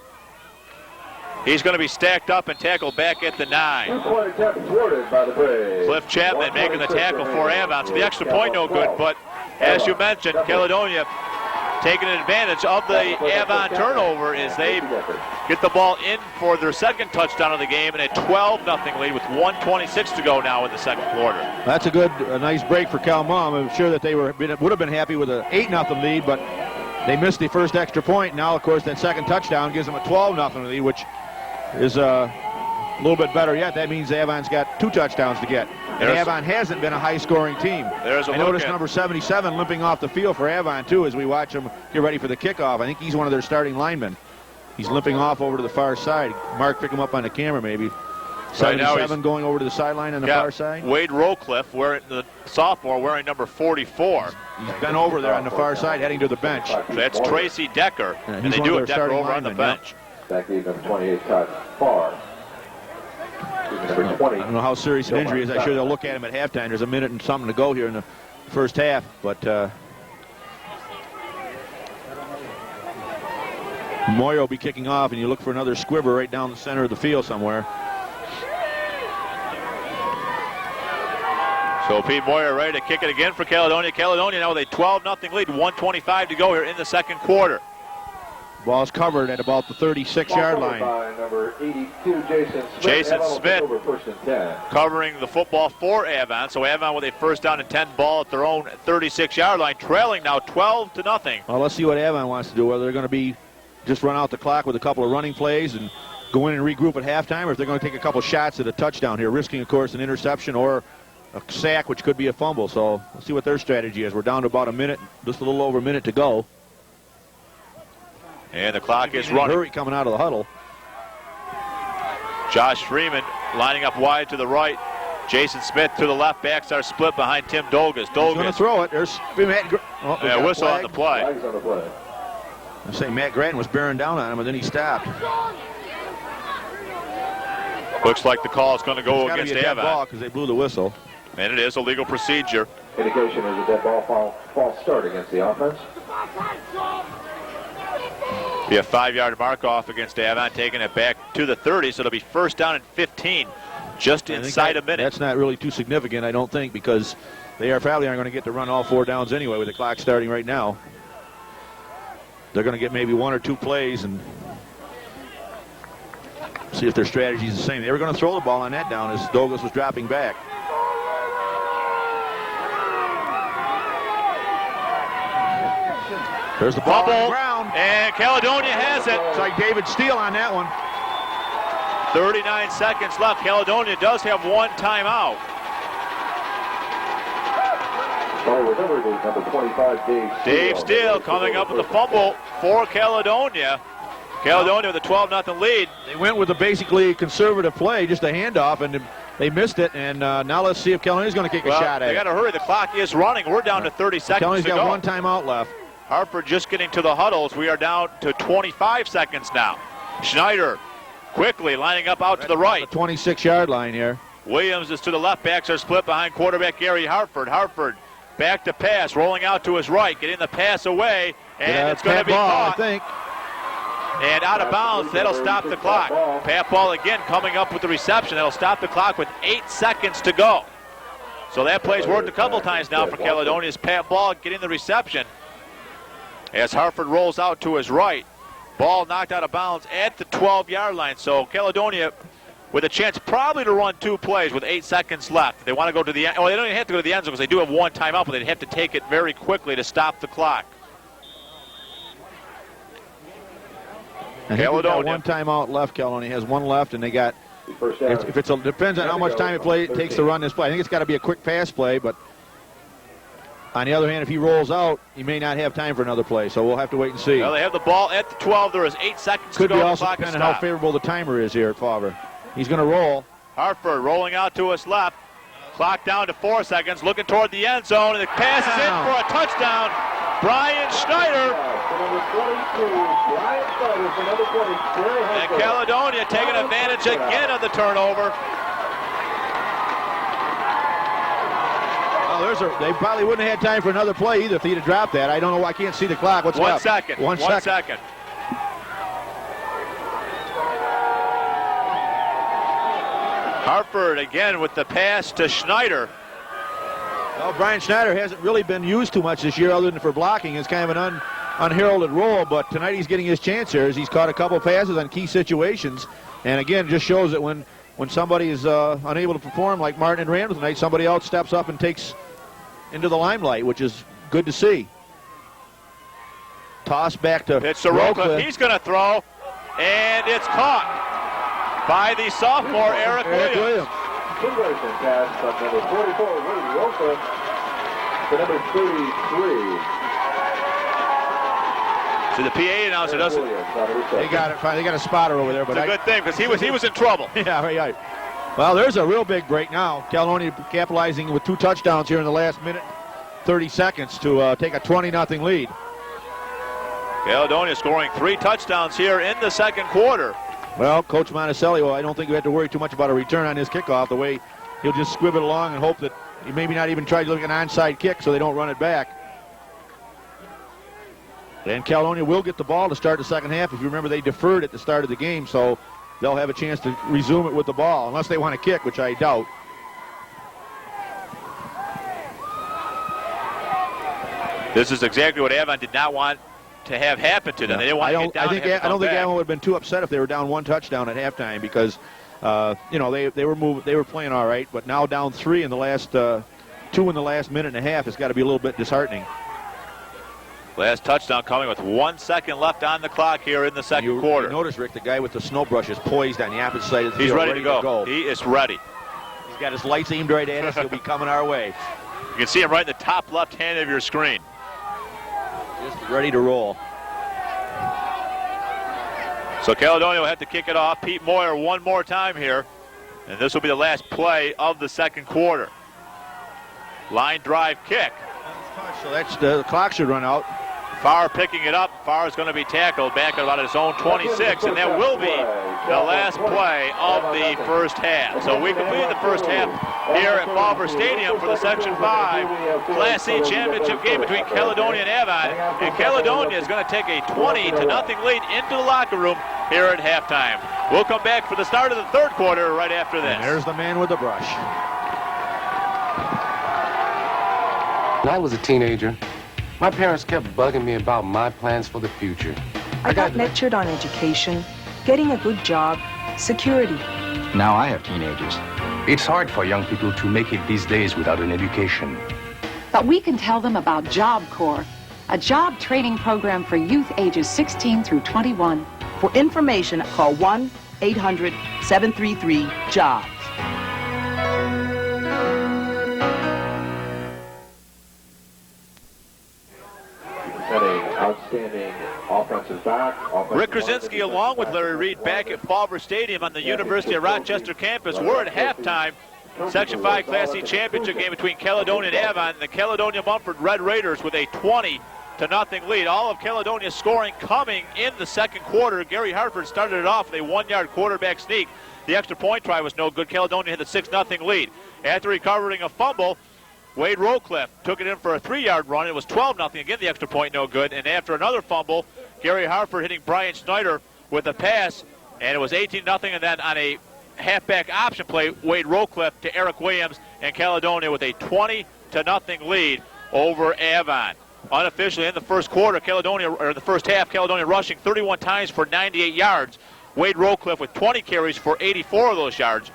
He's going to be stacked up and tackled back at the 9. Cliff Chapman making the tackle for Avon. So the extra point no good, but as you mentioned, Caledonia taking advantage of the Avon turnover as they get the ball in for their second touchdown of the game and a 12-0 lead with 1:26 to go now in the second quarter. That's a nice break for Cal Mom. I'm sure that they would have been happy with an 8-0 lead, but they missed the first extra point. Now, of course, that second touchdown gives them a 12-0 lead, which is a little bit better yet. That means Avon's got 2 touchdowns to get. And Avon hasn't been a high-scoring team. There's a I noticed number 77 limping off the field for Avon, too, as we watch him get ready for the kickoff. I think he's one of their starting linemen. He's limping off over to the far side. Mark, pick him up on the camera, maybe. 77 going over to the sideline on the far side. Wade Rowcliffe, the sophomore, wearing number 44. He's been over there on the far side, heading to the bench. That's Tracy Decker, and they do have Decker over on the bench. Back to number 28, Todd Farr. Number 20. I don't know how serious an injury is. I'm sure they'll look at him at halftime. There's a minute and something to go here in the first half, but Moyer will be kicking off, and you look for another squibber right down the center of the field somewhere. So Pete Moyer ready to kick it again for Caledonia. Caledonia now with a 12-0 lead, 1:25 to go here in the second quarter. Ball's covered at about the 36-yard line. By number 82, Jason Smith. Jason Smith over first and 10. covering the football for Avon. So Avon with a first down and 10 ball at their own 36-yard line, trailing now 12-0. Well, let's see what Avon wants to do, whether they're going to be just run out the clock with a couple of running plays and go in and regroup at halftime, or if they're going to take a couple shots at a touchdown here, risking, of course, an interception or a sack, which could be a fumble. So let's see what their strategy is. We're down to about a minute, just a little over a minute to go. And the clock is running. Hurry coming out of the huddle. Josh Freeman lining up wide to the right. Jason Smith to the left. Backs are split behind Tim Dogas. He's going to throw it. There's Matt whistle on the play. Flags on the play. I say Matt Grattan was bearing down on him, and then he stopped. Looks like the call is going to go against Avon. Ball because they blew the whistle. And it is a legal procedure. Indication is a dead ball false start against the offense. Be a 5-yard mark off against Avon, taking it back to the 30, so it'll be first down and 15, just inside a minute. That's not really too significant, I don't think, because they probably aren't going to get to run all 4 downs anyway with the clock starting right now. They're going to get maybe 1 or 2 plays and see if their strategy is the same. They were going to throw the ball on that down as Douglas was dropping back. There's the ball on the ground. And Caledonia has it. It's like David Steele on that one. 39 seconds left. Caledonia does have 1 timeout. Number 25, Dave Steele coming up with the fumble for Caledonia. Caledonia with a 12-0 lead. They went with a basically conservative play, just a handoff, and they missed it. And now let's see if Caledonia's going to kick a shot at it. They got to hurry. The clock is running. We're down to 30 seconds Caledonia's to go. got 1 timeout left. Hartford just getting to the huddles. We are down to 25 seconds now. Schneider quickly lining up out to the right. The 26-yard line here. Williams is to the left. Backs are split behind quarterback Gary Hartford. Hartford back to pass, rolling out to his right, getting the pass away, and it's going to be caught. I think. And out of bounds. That'll stop the clock. Pat Ball again coming up with the reception. That'll stop the clock with 8 seconds to go. So that play's worked a couple times now for Caledonia's Pat Ball getting the reception. As Hartford rolls out to his right. Ball knocked out of bounds at the 12-yard line. So Caledonia with a chance probably to run 2 plays with 8 seconds left. They want to go to the end. Well, they don't even have to go to the end zone because they do have 1 timeout, but they'd have to take it very quickly to stop the clock. Caledonia. 1 timeout left. Caledonia has 1 left, and they got. Depends on how much time it takes to run this play. I think it's got to be a quick pass play, but on the other hand, if he rolls out, he may not have time for another play, so we'll have to wait and see. Well, they have the ball at the 12. There is 8 seconds to go. Could be also depending on how favorable the timer is here at Favre. He's going to roll. Hartford rolling out to his left. Clock down to 4 seconds, looking toward the end zone, and the pass is in for a touchdown. Brian Schneider. And Caledonia taking advantage again of the turnover. They probably wouldn't have had time for another play either if he'd have dropped that. I don't know. I can't see the clock. What's left? 1 second. 1 second. Hartford again with the pass to Schneider. Well, Brian Schneider hasn't really been used too much this year other than for blocking. It's kind of an unheralded role, but tonight he's getting his chance here as he's caught a couple passes on key situations. And again, it just shows that when somebody is unable to perform like Martin and Randall tonight, somebody else steps up and takes into the limelight, which is good to see. Toss back to Rowcliffe. He's going to throw, and it's caught. by the sophomore Eric Williams. Conversion pass from number 44, Wade Wilson, to number 33. So the PA announcer doesn't. They got it. They got a spotter over there, but It's a good thing because he was in trouble. Yeah, right. Well, there's a real big break now. Caledonia capitalizing with 2 touchdowns here in the last minute, 30 seconds to take a 20-0 lead. Caledonia scoring 3 touchdowns here in the second quarter. Well, Coach Monticelli, I don't think we have to worry too much about a return on his kickoff. The way he'll just squib it along and hope that he maybe not even try to look at an onside kick so they don't run it back. And Caledonia will get the ball to start the second half. If you remember, they deferred at the start of the game, so they'll have a chance to resume it with the ball, unless they want to kick, which I doubt. This is exactly what Avon did not want to have happen to them. They didn't want to get down. I don't think Avon would have been too upset if they were down 1 touchdown at halftime because, they were playing all right, but now down 3 in the last 2 in the last minute and a half has got to be a little bit disheartening. Last touchdown coming with 1 second left on the clock here in the second quarter. You notice, Rick, the guy with the snow brush is poised on the opposite side of the field. He's ready to go. He is ready. He's got his lights aimed right at us. He'll be coming our way. You can see him right in the top left hand of your screen. Just ready to roll. So Caledonia will have to kick it off. Pete Moyer one more time here. And this will be the last play of the second quarter. Line drive kick. So that's the clock should run out. Farr picking it up. Farr is going to be tackled back at about his own 26, and that will be the last play of the first half. So we completed the first half here at Faubourg Stadium for the Section 5 Class C championship game between Caledonia and Avon. And Caledonia is going to take a 20-0 lead into the locker room here at halftime. We'll come back for the start of the third quarter right after this. And there's the man with the brush. When I was a teenager, my parents kept bugging me about my plans for the future. I got lectured on education, getting a good job, security. Now I have teenagers. It's hard for young people to make it these days without an education. But we can tell them about Job Corps, a job training program for youth ages 16 through 21. For information, call 1-800-733-JOBS. Outstanding offensive back. Rick Krasinski along with Larry Reed back at Faubourg Stadium on the University of Rochester campus. We're at halftime. Section 5 Class C championship game between Caledonia and Avon. The Caledonia Mumford Red Raiders with a 20-0 lead. All of Caledonia scoring coming in the second quarter. Gary Hartford started it off with a 1-yard quarterback sneak. The extra point try was no good. Caledonia had a 6-0 lead. After recovering a fumble, Wade Rowcliffe took it in for a 3-yard run. It was 12-0. Again, the extra point no good. And after another fumble, Gary Hartford hitting Brian Snyder with a pass, and it was 18-0. And then on a halfback option play, Wade Rowcliffe to Eric Williams, and Caledonia with a 20-0 lead over Avon. Unofficially in the first quarter, the first half, Caledonia rushing 31 times for 98 yards. Wade Rowcliffe with 20 carries for 84 of those yards.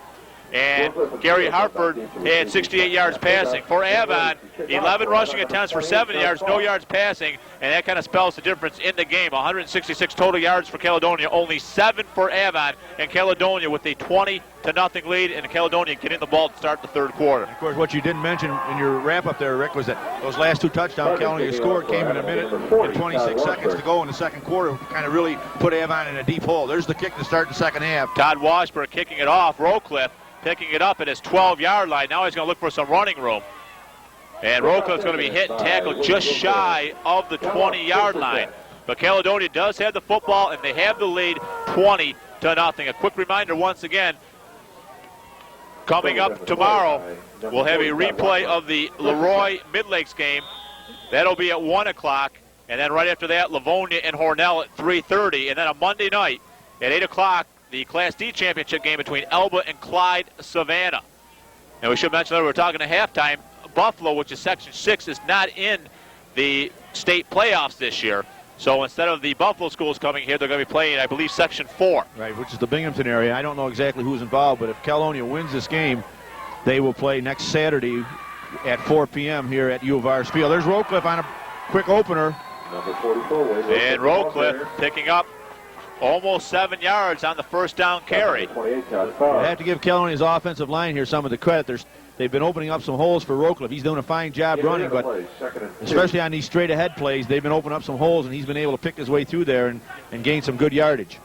And Gary Hartford had 68 yards passing. For Avon, 11 rushing attempts for 7 yards, no yards passing, and that kind of spells the difference in the game. 166 total yards for Caledonia, only 7 for Avon, and Caledonia with a 20-0 lead, and Caledonia getting the ball to start the third quarter. Of course, what you didn't mention in your wrap-up there, Rick, was that those last 2 touchdowns Caledonia scored came in a minute and 26 seconds to go in the second quarter, kind of really put Avon in a deep hole. There's the kick to start the second half. Todd Washburn kicking it off. Rowcliffe picking it up at his 12-yard line. Now he's going to look for some running room. And Rowcliffe's going to be hit and tackled just shy of the 20-yard line. But Caledonia does have the football, and they have the lead 20-0. A quick reminder once again, coming up tomorrow, we'll have a replay of the Leroy Mid-Lakes game. That'll be at 1 o'clock. And then right after that, Livonia and Hornell at 3:30. And then on Monday night at 8 o'clock, the Class D championship game between Elba and Clyde Savannah. And we should mention that we're talking to halftime. Buffalo, which is Section 6, is not in the state playoffs this year. So instead of the Buffalo schools coming here, they're going to be playing, I believe, Section 4. Right, which is the Binghamton area. I don't know exactly who's involved, but if Caledonia wins this game, they will play next Saturday at 4 p.m. here at U of R's field. There's Rowcliffe on a quick opener. Number 44, and Rowcliffe picking up Almost 7 yards on the first down carry. I have to give Caledonia's offensive line here some of the credit. They've been opening up some holes for Rocliffe. He's doing a fine job running, but especially on these straight-ahead plays, they've been opening up some holes, and he's been able to pick his way through there and gain some good yardage.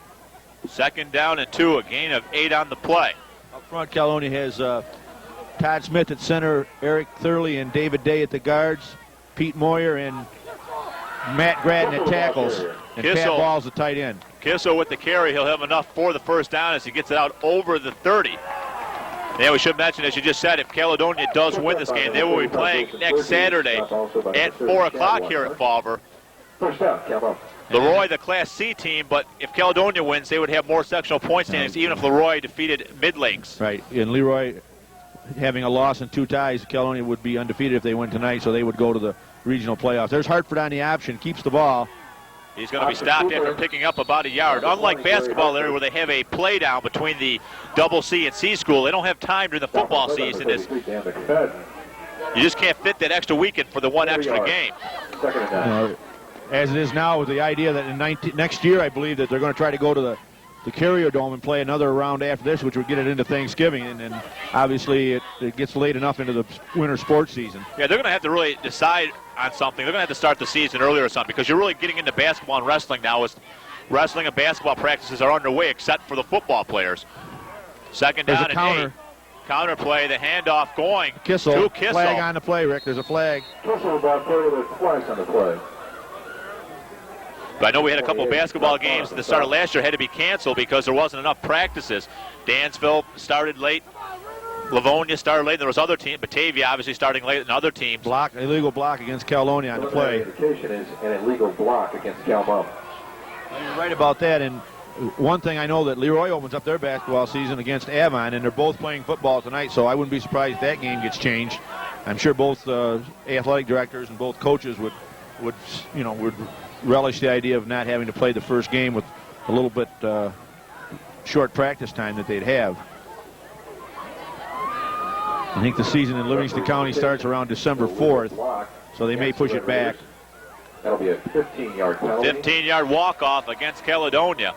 2nd down and 2, a gain of 8 on the play. Up front, Caledonia has Todd Smith at center, Eric Thurley and David Day at the guards, Pete Moyer and Matt Gradden at tackles, and Pat Ball's the tight end. Kissel with the carry. He'll have enough for the first down as he gets it out over the 30. Yeah, we should mention, as you just said, if Caledonia does win this game, they will be playing next Saturday at 4 o'clock here at Fauver. Leroy, the Class C team, but if Caledonia wins, they would have more sectional point standings, even if Leroy defeated Mid Lakes. Right, and Leroy having a loss and 2 ties, Caledonia would be undefeated if they win tonight, so they would go to the regional playoffs. There's Hartford on the option, keeps the ball. He's going to be stopped after picking up about a yard. Unlike basketball area where they have a play down between the double C and C school, they don't have time during the football season. You just can't fit that extra weekend for the one extra game. As it is now, with the idea that in next year, I believe that they're going to try to go to the Carrier Dome and play another round after this, which would get it into Thanksgiving, and obviously it gets late enough into the winter sports season. Yeah, they're going to have to really decide on something. They're going to have to start the season earlier or something, because you're really getting into basketball and wrestling now. As wrestling and basketball practices are underway, except for the football players. 2nd down and 8. Counter play, the handoff going to Kissel. Flag on the play, Rick. There's a flag. Kissel about further flags on the play. But I know we had a couple of basketball games at the start of last year had to be canceled because there wasn't enough practices. Dansville started late. Livonia started late. There was other teams. Batavia obviously starting late and other teams. Illegal block against Caledonia on the play. Indication is an illegal block against Calmum. You're right about that. And one thing I know that Leroy opens up their basketball season against Avon, and they're both playing football tonight, so I wouldn't be surprised if that game gets changed. I'm sure both athletic directors and both coaches would relish the idea of not having to play the first game with a little bit short practice time that they'd have. I think the season in Livingston County starts around December 4th, so they may push it back. That'll be a 15-yard penalty. 15-yard walk-off against Caledonia.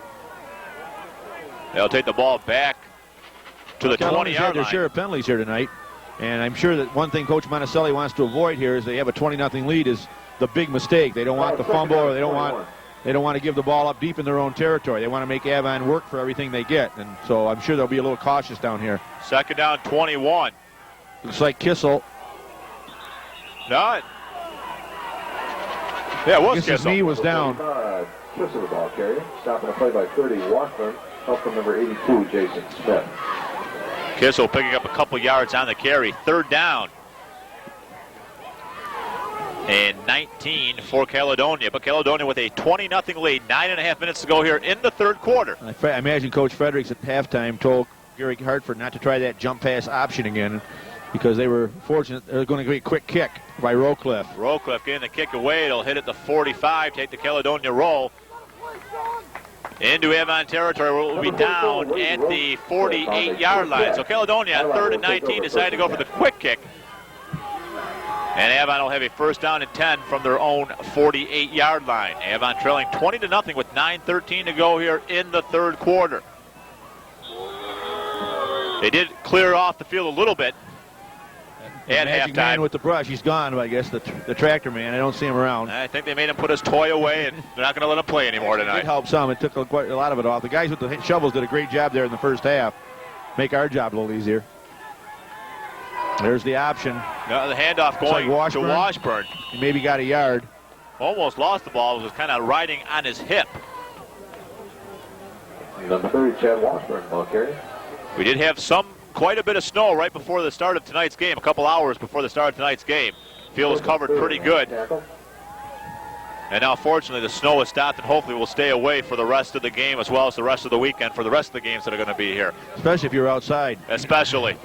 They'll take the ball back to the 20-yard line. Their share of penalties here tonight, and I'm sure that one thing Coach Monticelli wants to avoid here is they have a 20-0 lead is the big mistake. They don't want the fumble, or they don't want to give the ball up deep in their own territory. They want to make Avon work for everything they get, and so I'm sure they'll be a little cautious down here. 2nd down, 21. Looks like Kissel. No. Yeah, it was Kissel. His knee was down. Kissel the ball carrier. Stopping the play by 30, Washburn. Help from number 82, Jason Smith. Kissel picking up a couple yards on the carry. 3rd down. And 19 for Caledonia. But Caledonia with a 20-0 lead. 9.5 minutes to go here in the 3rd quarter. I imagine Coach Fredericks at halftime told Gary Hartford not to try that jump pass option again, because they were fortunate. They're going to be a quick kick by Rocliffe. Rocliffe getting the kick away. It'll hit at the 45, take the Caledonia roll. Into Avon territory, where it will be down at the 48-yard line. So Caledonia on 3rd and 19 decided to go for the quick kick. And Avon will have a 1st down and 10 from their own 48-yard line. Avon trailing 20-0 with 9:13 to go here in the 3rd quarter. They did clear off the field a little bit at halftime. Man with the brush, he's gone, I guess, the tractor man. I don't see him around. I think they made him put his toy away, and they're not going to let him play anymore tonight. It helped some. It took quite a lot of it off. The guys with the shovels did a great job there in the first half. Make our job a little easier. There's the option. No, the handoff going to Washburn. He maybe got a yard. Almost lost the ball. Was kind of riding on his hip. Number 30, Chad Washburn, ball carrier. We did have quite a bit of snow right before the start of tonight's game, a couple hours before the start of tonight's game. Field was covered pretty good. And now, fortunately, the snow has stopped, and hopefully will stay away for the rest of the game as well as the rest of the weekend for the rest of the games that are going to be here. Especially if you're outside. Especially.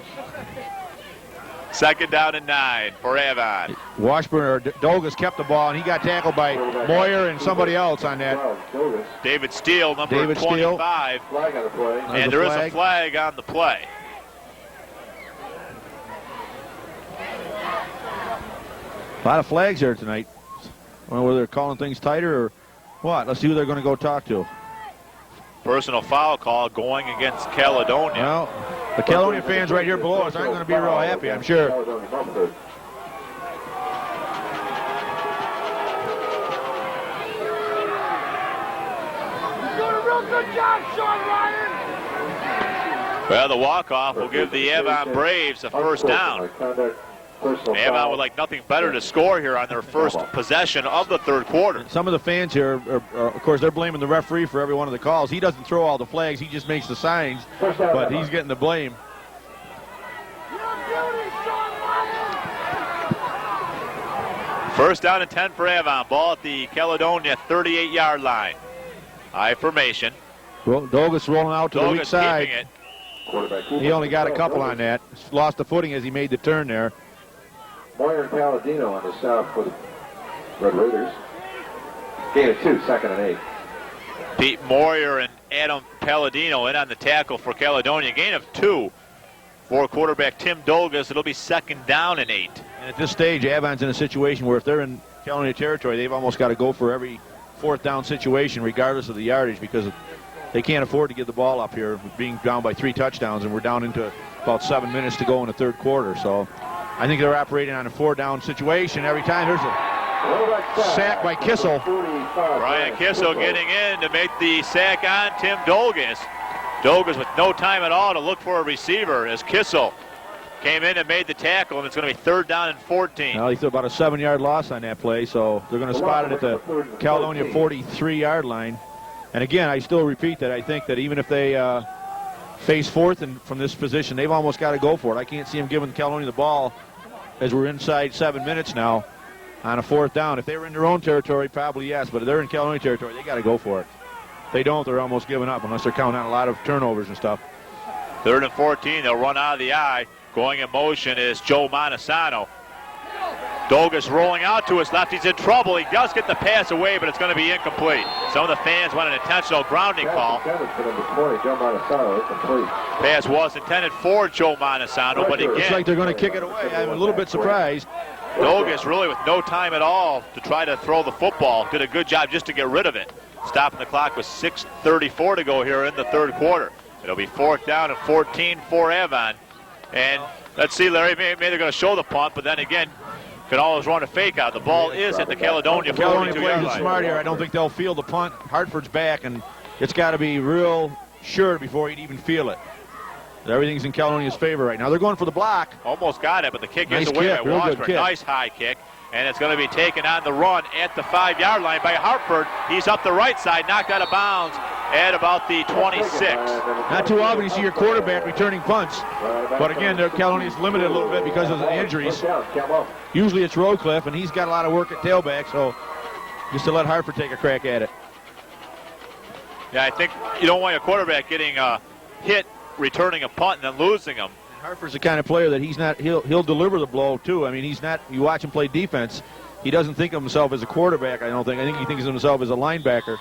2nd down and 9 for Avon. Washburn or Dogas kept the ball, and he got tackled by Moyer and somebody else on that. David Steele, number 25. Flag on the play. And there is a flag on the play. A lot of flags here tonight. I don't know whether they're calling things tighter or what. Let's see who they're going to go talk to. Personal foul call going against Caledonia. Well, the Caledonia fans right here below us aren't going to be real happy, I'm sure. Good job, Sean Ryan. Well, the walk-off will give the Avon Braves a first down. Avon would like nothing better to score here on their first possession of the third quarter. Some of the fans here, of course, they're blaming the referee for every one of the calls. He doesn't throw all the flags. He just makes the signs, but he's getting the blame. First down and 10 for Avon. Ball at the Caledonia 38-yard line. High formation. Dogus rolling out to the weak side. It. He only got a couple on that. Lost the footing as he made the turn there. Moyer and Palladino on the stop for the Red Raiders. Gain of 2, 2nd and 8. Pete Moyer and Adam Palladino in on the tackle for Caledonia. Gain of 2 for quarterback Tim Dogus. It'll be 2nd down and 8. And at this stage, Avon's in a situation where if they're in Caledonia territory, they've almost got to go for every 4th down situation regardless of the yardage because they can't afford to give the ball up here, being down by 3 touchdowns, and we're down into about 7 minutes to go in the third quarter. So I think they're operating on a 4-down situation every time. There's a sack by Kissel. Brian Kissel getting in to make the sack on Tim Dogus. Dogus with no time at all to look for a receiver as Kissel came in and made the tackle, and it's going to be 3rd down and 14. Well, he threw about a 7-yard loss on that play, so they're going to spot it at the Caledonia 43-yard line. And again, I still repeat that I think that even if they face 4th and from this position, they've almost got to go for it. I can't see them giving Caledonia the ball as we're inside 7 minutes now on a 4th down. If they were in their own territory, probably yes, but if they're in Caledonia territory, they got to go for it. If they don't, they're almost giving up unless they're counting on a lot of turnovers and stuff. 3rd and 14, they'll run out of the eye. Going in motion is Joe Montesano. Dogus rolling out to his left. He's in trouble. He does get the pass away, but it's going to be incomplete. Some of the fans want an intentional grounding call. Pass was intended for Joe Montesano, but again, it's like they're going to kick it away. I'm a little bit surprised. Dogus really with no time at all to try to throw the football. Did a good job just to get rid of it. Stopping the clock with 6:34 to go here in the third quarter. It'll be 4th down and 14 for Avon. And let's see, Larry, maybe they're going to show the punt, but then again, can always run a fake out. The ball is at the Caledonia 42-yard line. Smart here. I don't think they'll feel the punt. Hartford's back, and it's got to be real sure before he'd even feel it. Everything's in Caledonia's favor right now. They're going for the block. Almost got it, but the kick nice is away kick, by Washburn. Nice high kick. And it's going to be taken on the run at the 5-yard line by Hartford. He's up the right side, knocked out of bounds at about the 26. Not too often you see your quarterback returning punts. But again, Caledonia's limited a little bit because of the injuries. Usually it's Rowcliffe, and he's got a lot of work at tailback, so just to let Hartford take a crack at it. Yeah, I think you don't want your quarterback getting hit returning a punt and then losing him. Hartford's the kind of player that he'll deliver the blow too. I mean, he's not, you watch him play defense, he doesn't think of himself as a quarterback, I don't think. I think he thinks of himself as a linebacker.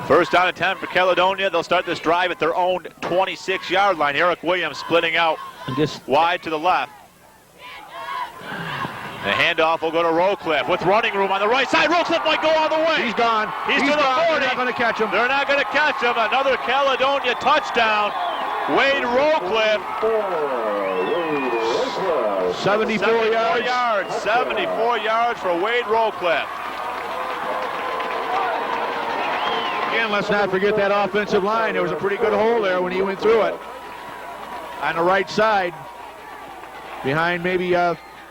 First down and 10 for Caledonia. They'll start this drive at their own 26-yard line. Eric Williams splitting out wide to the left. The handoff will go to Rowcliffe with running room on the right side. Rowcliffe might go all the way. He's gone. He's to the 40. They're not going to catch him. They're not going to catch him. Another Caledonia touchdown. Wade Rowcliffe. 74 yards. 74 yards for Wade Rowcliffe. Again, let's not forget that offensive line. There was a pretty good hole there when he went through it. On the right side, behind maybe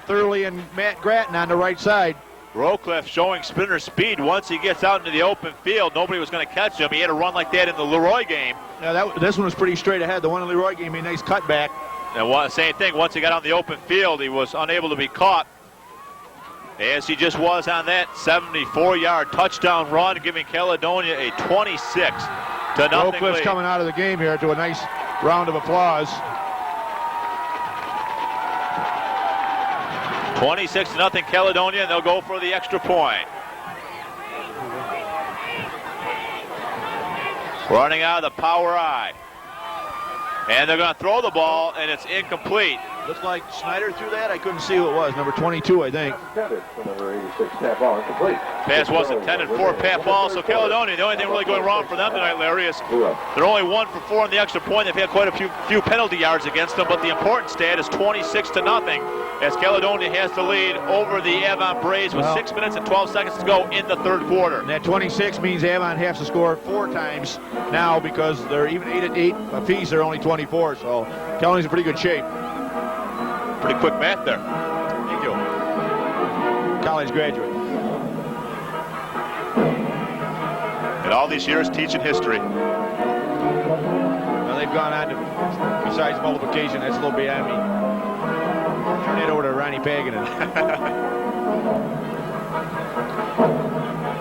Thurley and Matt Gratton on the right side. Rowcliffe showing sprinter speed once he gets out into the open field. Nobody was going to catch him. He had a run like that in the Leroy game. Yeah, this one was pretty straight ahead. The one in the Leroy game made a nice cutback. And same thing, once he got on the open field, he was unable to be caught. As he just was on that 74-yard touchdown run, giving Caledonia a 26-0 Rowcliffe's lead. coming out of the game here to a nice round of applause. 26-0 Caledonia, and they'll go for the extra point. Running out of the power I. And they're going to throw the ball, and it's incomplete. Looks like Snyder threw that. I couldn't see who it was. Number 22, I think. Intended for number 86, Pat Ball, incomplete. Pass was intended for Pat Ball. So Caledonia, the only thing really going wrong for them tonight, Larry, is they're only 1 for 4 on the extra point. They've had quite a few penalty yards against them, but the important stat is 26-0 as Caledonia has the lead over the Avon Braves with 6 minutes and 12 seconds to go in the third quarter. And that 26 means Avon has to score 4 times now because they're even 8 apiece. They're only 24, so Caledonia's in pretty good shape. Pretty quick math there. Thank you. College graduate. And all these years teaching history. Well, they've gone on to, besides multiplication, that's a little beyond me. Turn it over to Ronnie Paganin.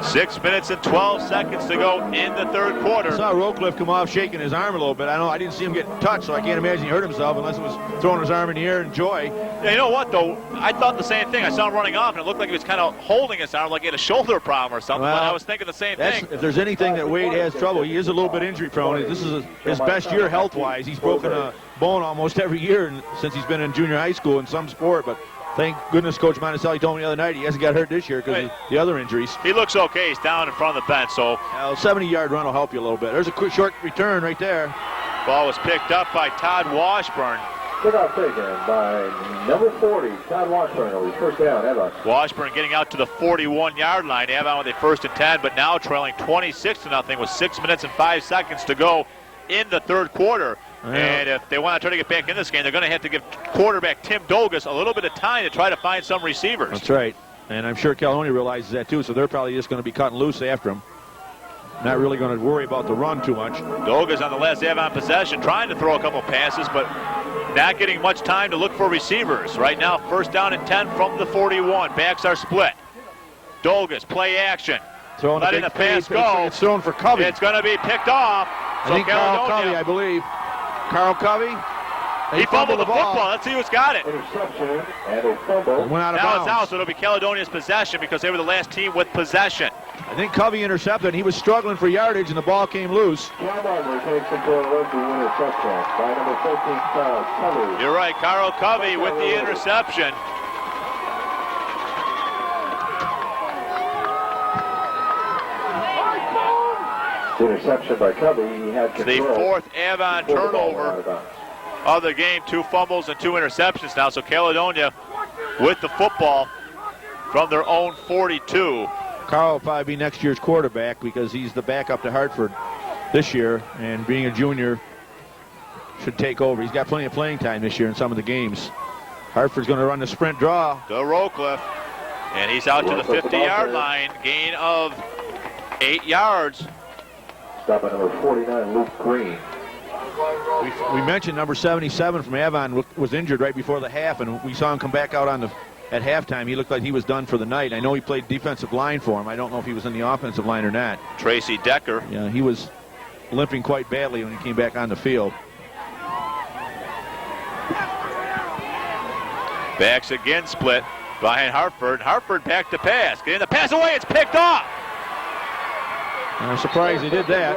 6 minutes and 12 seconds to go in the third quarter. I saw Rowcliffe come off shaking his arm a little bit. I didn't see him get touched, so I can't imagine he hurt himself unless it was throwing his arm in the air in joy. Yeah, you know what, though? I thought the same thing. I saw him running off, and it looked like he was kind of holding his arm like he had a shoulder problem or something, Well, but I was thinking the same thing. If there's anything that Wade has trouble, he is a little bit injury prone. This is his best year health-wise. He's broken a bone almost every year since he's been in junior high school in some sport, but thank goodness Coach Monticelli told me the other night he hasn't got hurt this year because of the other injuries. He looks okay. He's down in front of the bench, so. A 70-yard run will help you a little bit. There's a quick short return right there. Ball was picked up by Todd Washburn. Kickoff taken by number 40, Todd Washburn. Over first down, Avon. Washburn getting out to the 41-yard line. Avon with a 1st and 10, but now trailing 26-0 with 6 minutes and 5 seconds to go in the third quarter. Yeah. And if they want to try to get back in this game, they're going to have to give quarterback Tim Dogus a little bit of time to try to find some receivers. That's right. And I'm sure Caledonia realizes that too, so they're probably just going to be cutting loose after him. Not really going to worry about the run too much. Dogus on the last Avon possession trying to throw a couple passes, but not getting much time to look for receivers. Right now, 1st down and 10 from the 41. Backs are split. Dogus, play action. Letting the pass go. It's thrown for Covey. It's going to be picked off. I think Carl Covey, I believe. Carl Covey. He fumbled the football. Let's see who's got it. Interception and a fumble. Went out of now bounds. It's out, so it'll be Caledonia's possession because they were the last team with possession. I think Covey intercepted, and he was struggling for yardage, and the ball came loose. You're right, Carl Covey with the interception. Interception by Covey. He had the 4th Avon turnover of the game. 2 fumbles and 2 interceptions now. So Caledonia with the football from their own 42. Carl will probably be next year's quarterback because he's the backup to Hartford this year, and being a junior should take over. He's got plenty of playing time this year in some of the games. Hartford's going to run the sprint draw. To Rowcliffe, and he's out to the 50-yard line. Gain of 8 yards. Stop at number 49, Luke Green. We mentioned number 77 from Avon was injured right before the half, and we saw him come back out at halftime. He looked like he was done for the night. I know he played defensive line for him. I don't know if he was in the offensive line or not. Tracy Decker. Yeah, he was limping quite badly when he came back on the field. Backs again split behind Hartford. Hartford back to pass. Getting the pass away. It's picked off. I'm surprised he did that.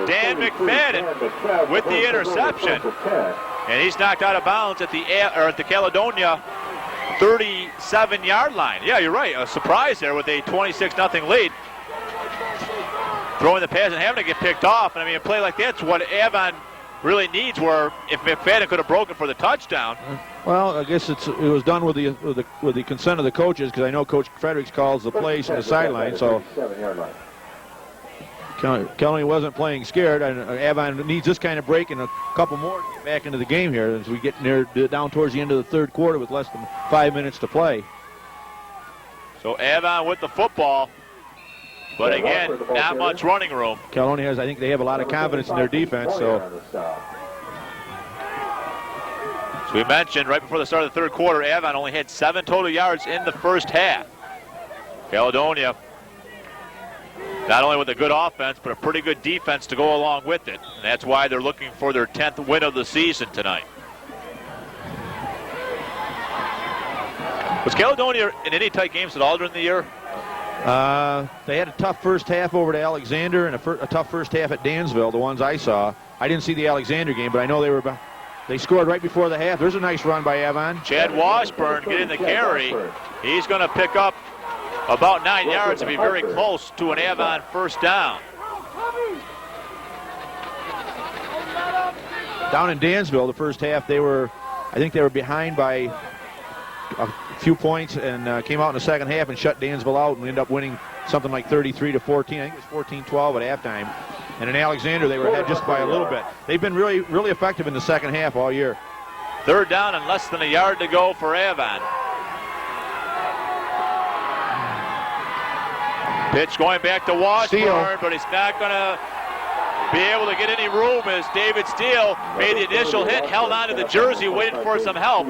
Dan McFadden with the interception. And he's knocked out of bounds at the Caledonia 37-yard line. Yeah, you're right. A surprise there with a 26-0 lead. Throwing the pass and having to get picked off. And I mean, a play like that's what Avon really needs, where if McFadden could have broken for the touchdown. Well, I guess it was done with the consent of the coaches, because I know Coach Fredericks calls the plays from the sideline. So Caledonia wasn't playing scared, and Avon needs this kind of break and a couple more to get back into the game here as we get down towards the end of the third quarter with less than 5 minutes to play. So Avon with the football, but again, not much running room. Caledonia I think they have a lot of confidence in their defense. So as we mentioned right before the start of the third quarter, Avon only had 7 total yards in the first half. Caledonia, not only with a good offense, but a pretty good defense to go along with it. And that's why they're looking for their 10th win of the season tonight. Was Caledonia in any tight games at all during the year? They had a tough first half over to Alexander and a tough first half at Dansville, the ones I saw. I didn't see the Alexander game, but I know they They scored right before the half. There's a nice run by Avon. Chad Washburn getting the carry. He's going to pick up about 9 yards and be very close to an Avon first down. Down in Dansville, the first half, I think they were behind by a few points and came out in the second half and shut Dansville out and ended up winning something like 33-14. I think it was 14-12 at halftime. And in Alexander, they were ahead just by a little bit. They've been really, really effective in the second half all year. Third down and less than a yard to go for Avon. Pitch going back to Washburn, but he's not going to be able to get any room as David Steele made the initial hit, held on to the jersey, waiting for some help.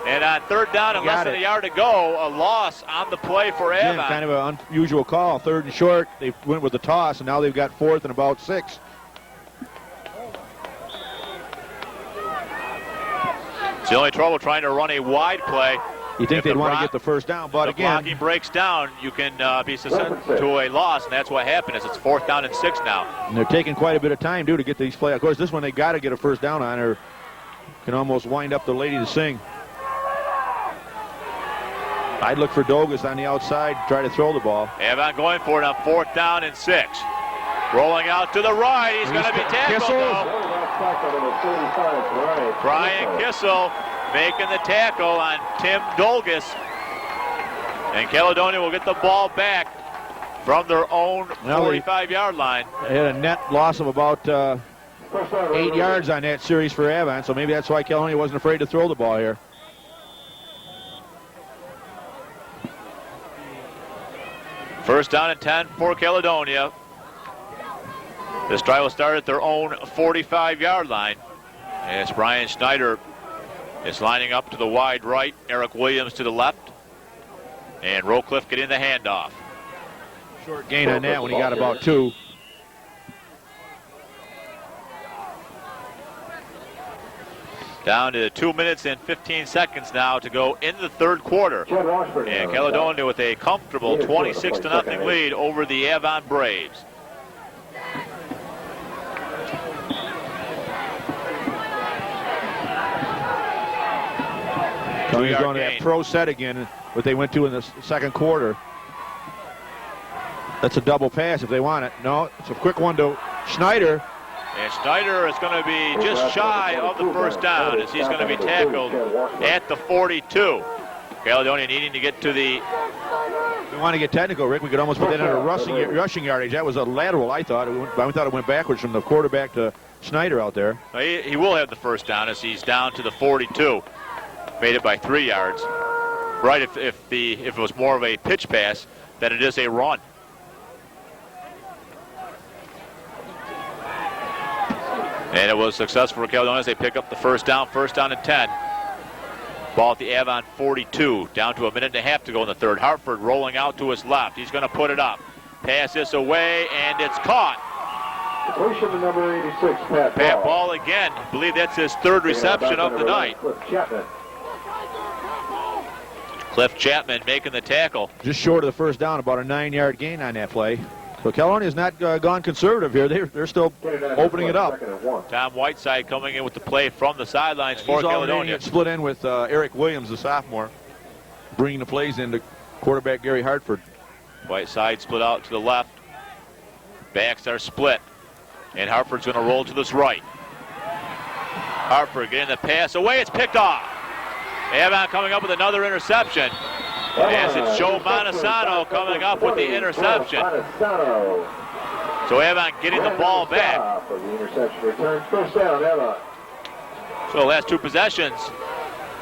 And on third down and less than a yard to go, a loss on the play for Avon. Again, kind of an unusual call. Third and short, they went with the toss, and now they've got fourth and about 6. It's the only trouble trying to run a wide play. You think they'd want to get the first down, but if the again, blocking breaks down, you can be susceptible to a loss, and that's what happened. Is it's 4th down and 6 now. And they're taking quite a bit of time, to get these plays. Of course, this one they got to get a first down on, or can almost wind up the lady to sing. I'd look for Dogus on the outside, try to throw the ball. Avon going for it on 4th down and 6. Rolling out to the right. He's going to be tackled, though. Brian Kissel making the tackle on Tim Dolgus. And Caledonia will get the ball back from their own 45-yard line. They had a net loss of about 8 yards on that series for Avon, so maybe that's why Caledonia wasn't afraid to throw the ball here. First down and 10 for Caledonia. This drive will start at their own 45-yard line. As Brian Schneider is lining up to the wide right, Eric Williams to the left, and Rowcliffe getting the handoff. Short gain on that when he got about 2. Down to 2 minutes and 15 seconds now to go in the third quarter. And Caledonia with a comfortable 26-0 lead over the Avon Braves. He's going to that pro set again, what they went to in the second quarter. That's a double pass if they want it. No, it's a quick one to Schneider. And Schneider is going to be just shy of the first down as he's going to be tackled at the 42. Caledonia needing to get to the... We want to get technical, Rick. We could almost put that under rushing yardage. That was a lateral, I thought. I thought it went backwards from the quarterback to Schneider out there. He will have the first down as he's down to the 42. Made it by 3 yards. Right, if it was more of a pitch pass than it is a run. And it was successful for Caledonia as they pick up the first down and 10. Ball at the Avon 42, down to a minute and a half to go in the third. Hartford rolling out to his left. He's going to put it up. Pass this away, and it's caught. Completion to number 86, Pat Ball again. I believe that's his third reception of the night. Cliff Chapman making the tackle. Just short of the first down, about a 9-yard gain on that play. So Caledonia has not gone conservative here. They're still opening it up. Tom Whiteside coming in with the play from the sidelines for Caledonia. He's split in with Eric Williams, the sophomore, bringing the plays into quarterback Gary Hartford. Whiteside split out to the left. Backs are split. And Hartford's going to roll to this right. Hartford getting the pass away. It's picked off. Avon coming up with another interception. As it's Joe Montesano coming up with the interception. So Avon getting the ball back. So the last 2 possessions,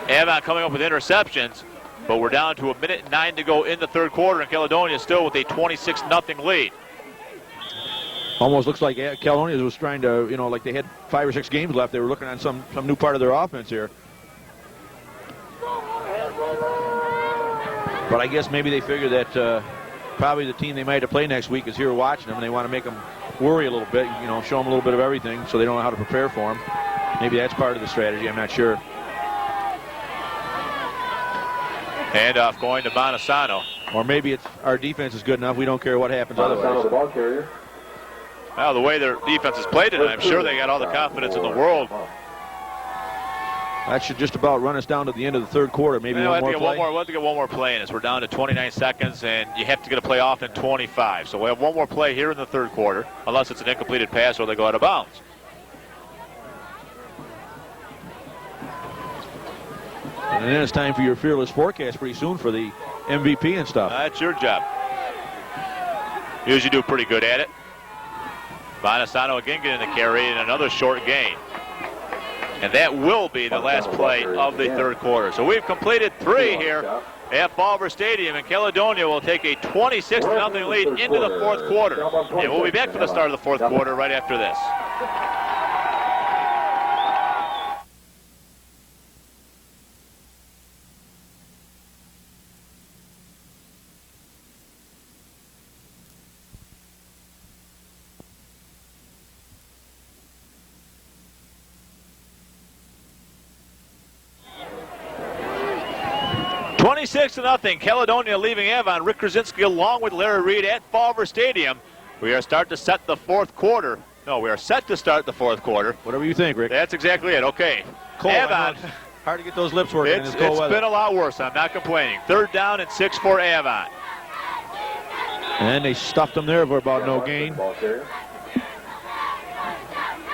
Avon coming up with interceptions, but we're down to a minute and 9 to go in the third quarter, and Caledonia still with a 26-0 lead. Almost looks like Caledonia was trying to, like they had 5 or 6 games left. They were looking at some new part of their offense here. But I guess maybe they figure that probably the team they might have to play next week is here watching them, and they want to make them worry a little bit, show them a little bit of everything so they don't know how to prepare for them. Maybe that's part of the strategy. I'm not sure. Handoff going to Montesano. Or maybe it's our defense is good enough. We don't care what happens otherwise. The ball carrier. Well, the way their defense has played tonight, I'm sure they got all the confidence in the world That should just about run us down to the end of the third quarter. Maybe one more play. We'll have to get one more play in this. We're down to 29 seconds, and you have to get a play off in 25. So we'll have one more play here in the third quarter, unless it's an incompleted pass or they go out of bounds. And then it's time for your fearless forecast pretty soon for the MVP and stuff. That's your job. Usually do pretty good at it. Bonasano again getting the carry and another short gain. And that will be the last play of the third quarter. So we've completed 3 here at Falver Stadium, and Caledonia will take a 26-0 lead into the fourth quarter. And we'll be back for the start of the fourth quarter right after this. Nothing. Caledonia leaving Avon. Rick Krasinski along with Larry Reed at Falver Stadium. We are starting to set the fourth quarter. No, we are set to start the fourth quarter. Whatever you think, Rick. That's exactly it. Okay. Cold, Avon. Hard to get those lips working. It's been a lot worse. I'm not complaining. 3rd down and 6 for Avon. And they stuffed them there for about no gain.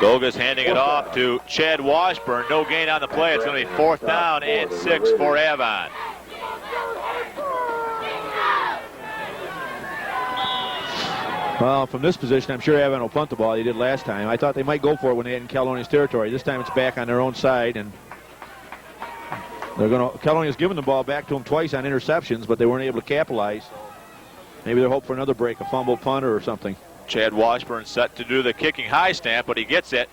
Doga's handing it off to Chad Washburn. No gain on the play. It's going to be 4th down and 6 for Avon. Well, from this position, I'm sure Avon will punt the ball. They did last time. I thought they might go for it when they had in Caledonia's territory. This time it's back on their own side, and Caledonia's given the ball back to them twice on interceptions, but they weren't able to capitalize. Maybe they're hoping for another break, a fumble punter or something. Chad Washburn set to do the kicking high snap, but he gets it.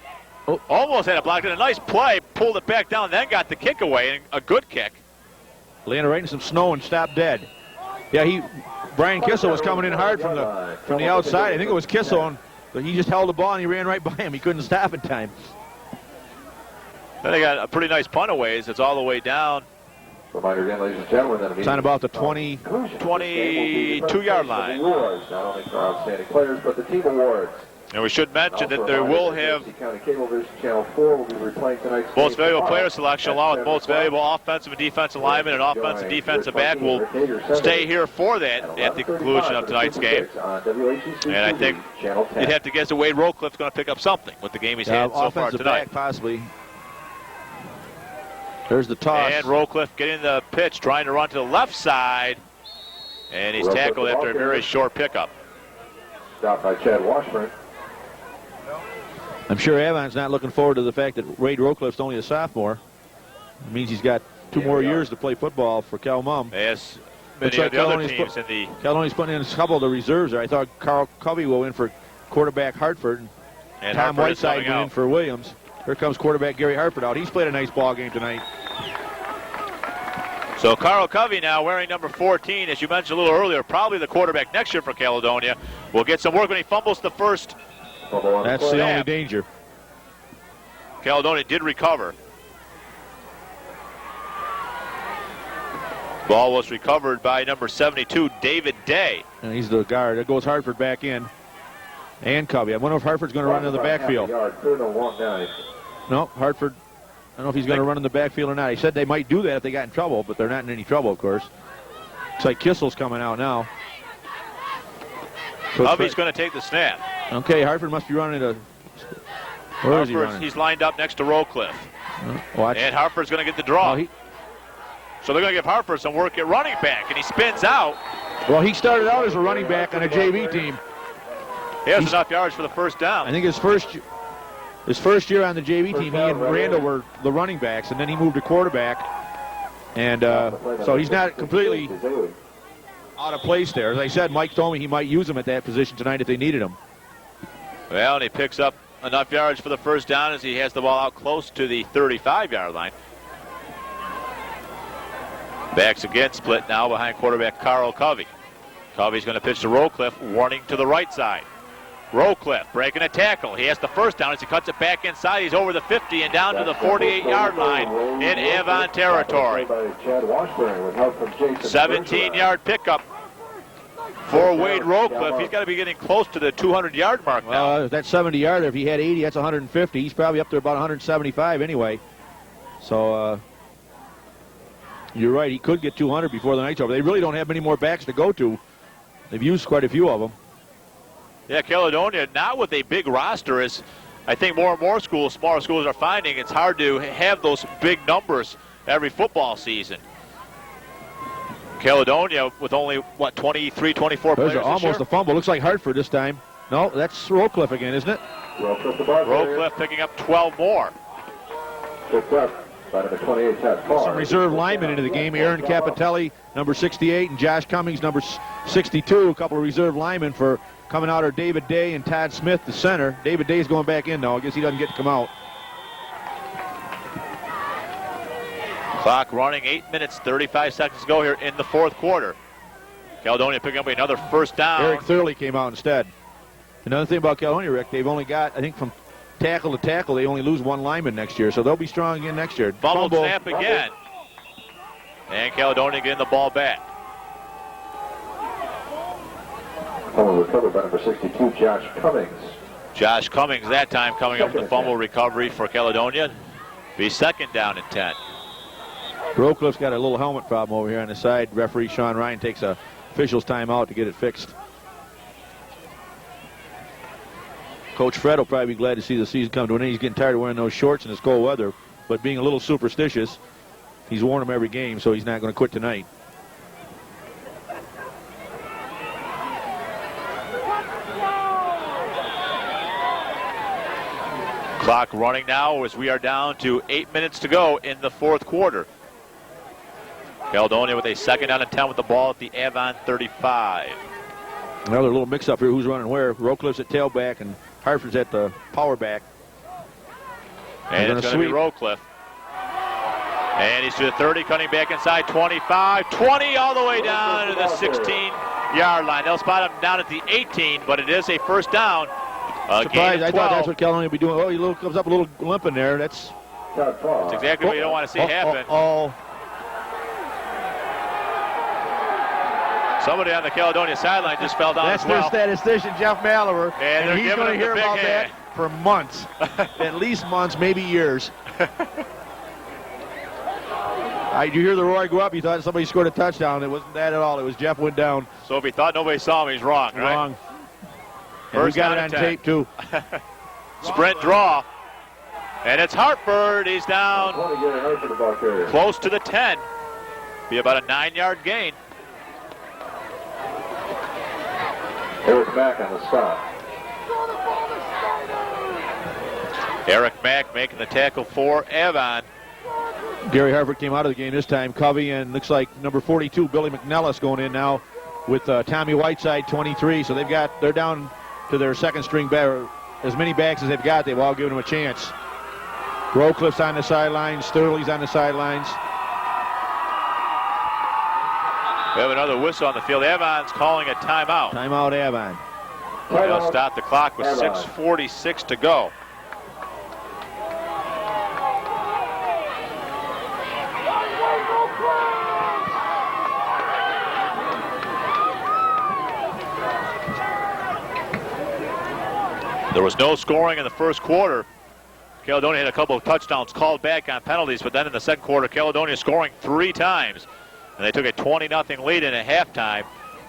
Oh. Almost had it blocked. And a nice play, pulled it back down, then got the kick away, and a good kick. Landed right in some snow and stopped dead. Yeah, Brian Kissel was coming in hard from the outside. I think it was Kissel, but he just held the ball and he ran right by him. He couldn't stop in time. Then they got a pretty nice punt away. It's all the way down. Reminder again, ladies and gentlemen, it's on about the 22-yard line. Awards, not only for outstanding players, but the team awards. And we should mention that they will have Channel 4 will be replaying tonight's most valuable player selection along with most valuable offensive and defensive lineman and offensive and defensive back. Will stay here for that at the conclusion of tonight's game. And I think you'd have to guess that Wade Rowcliffe's going to pick up something with the game he's had so far tonight. Back possibly. There's the toss. And Rowcliffe getting the pitch, trying to run to the left side. And he's tackled after a very short pickup. Stopped by Chad Washburn. I'm sure Avon's not looking forward to the fact that Wade Rowcliffe's only a sophomore. It means he's got 2 more years to play football for Cal Mum. Yes, many of the other teams in the... Caledonia's putting in a couple of the reserves there. I thought Carl Covey will in for quarterback Hartford. And Tom Hartford Whiteside went in for Williams. Here comes quarterback Gary Hartford out. He's played a nice ball game tonight. So Carl Covey now wearing number 14, as you mentioned a little earlier, probably the quarterback next year for Caledonia. Will get some work when he fumbles the first. That's the only danger. Caledonia did recover. Ball was recovered by number 72, David Day. And he's the guard. There goes Hartford back in. And Covey. I wonder if Hartford's going to run in the backfield. No, Hartford, I don't know if he's going to run in the backfield or not. He said they might do that if they got in trouble, but they're not in any trouble, of course. Looks like Kissel's coming out now. Covey's going to take the snap. Okay, Hartford must be running a... Where is he running? He's lined up next to Rowcliffe. Watch. And Hartford's going to get the draw. So they're going to give Hartford some work at running back, and he spins out. Well, he started out as a running back on a JV team. He has enough yards for the first down. I think his first year on the JV team, he and Randall were the running backs, and then he moved to quarterback. And so he's not completely out of place there. As I said, Mike told me he might use him at that position tonight if they needed him. Well, and he picks up enough yards for the first down as he has the ball out close to the 35-yard line. Backs again split now behind quarterback Carl Covey. Covey's going to pitch to Rowcliffe, warning to the right side. Rowcliffe breaking a tackle. He has the first down as he cuts it back inside. He's over the 50 and down to the 48-yard line in Avon territory. 17-yard pickup for Wade Rowcliffe. He's got to be getting close to the 200-yard mark now. That 70-yarder, if he had 80, that's 150. He's probably up there about 175 anyway. So you're right. He could get 200 before the night's over. They really don't have many more backs to go to. They've used quite a few of them. Yeah, Caledonia, now with a big roster, is I think more and more schools, smaller schools, are finding it's hard to have those big numbers every football season. Caledonia with only, what, 23, 24 players There's almost a fumble. Looks like Hartford this time. No, that's Rowcliffe again, isn't it? Rowcliffe picking up 12 more. Some reserve linemen into the game. Aaron Capitelli, number 68, and Josh Cummings, number 62. A couple of reserve linemen for coming out are David Day and Todd Smith, the center. David Day's going back in, though. I guess he doesn't get to come out. Clock running, 8 minutes, 35 seconds to go here in the fourth quarter. Caledonia picking up another first down. Eric Thurley came out instead. Another thing about Caledonia, Rick, they've only got, I think, from tackle to tackle, they only lose one lineman next year, so they'll be strong again next year. Fumble snap again. And Caledonia getting the ball back. Fumble recovered by number 62, Josh Cummings. Josh Cummings that time coming up with the fumble recovery for Caledonia. Be second down and 10. Rowcliffe's got a little helmet problem over here on the side. Referee Sean Ryan takes a official's timeout to get it fixed. Coach Fred will probably be glad to see the season come to an end. He's getting tired of wearing those shorts in this cold weather, but being a little superstitious, he's worn them every game, so he's not going to quit tonight. Clock running now as we are down to 8 minutes to go in the fourth quarter. Caledonia with a second down and 10 with the ball at the Avon 35. Another little mix-up here. Who's running where? Rowcliffe's at tailback and Hartford's at the power back. And it's going to be Rowcliffe. And he's to the 30, cutting back inside, 25, 20, all the way down to the 16-yard line. They'll spot him down at the 18, but it is a first down. Surprised. I thought that's what Caledonia would be doing. Oh, he comes up a little limp in there. That's exactly what you don't want to see happen. Somebody on the Caledonia sideline just fell down as well. That's their statistician, Jeff Mallover. And he's going to hear about that for months. At least months, maybe years. You hear the roar go up, you thought somebody scored a touchdown. It wasn't that at all. It was Jeff went down. So if he thought nobody saw him, he's wrong, right? Wrong. And we got it on tape, too. Sprint draw. And it's Hartford. He's down close to the 10. Be about a 9-yard gain. Eric Mack on the stop. Eric Mack making the tackle for Avon. Gary Hartford came out of the game this time. Covey and looks like number 42, Billy McNellis, going in now with Tommy Whiteside, 23. So they're down to their second string back. As many backs as they've got, they've all given them a chance. Rowcliffe's on the sidelines. Sterling's on the sidelines. We have another whistle on the field. Avon's calling a timeout. Timeout, Avon. They'll stop the clock with 6:46 to go. There was no scoring in the first quarter. Caledonia had a couple of touchdowns called back on penalties, but then in the second quarter, Caledonia scoring 3 times. And they took a 20-0 lead in at halftime.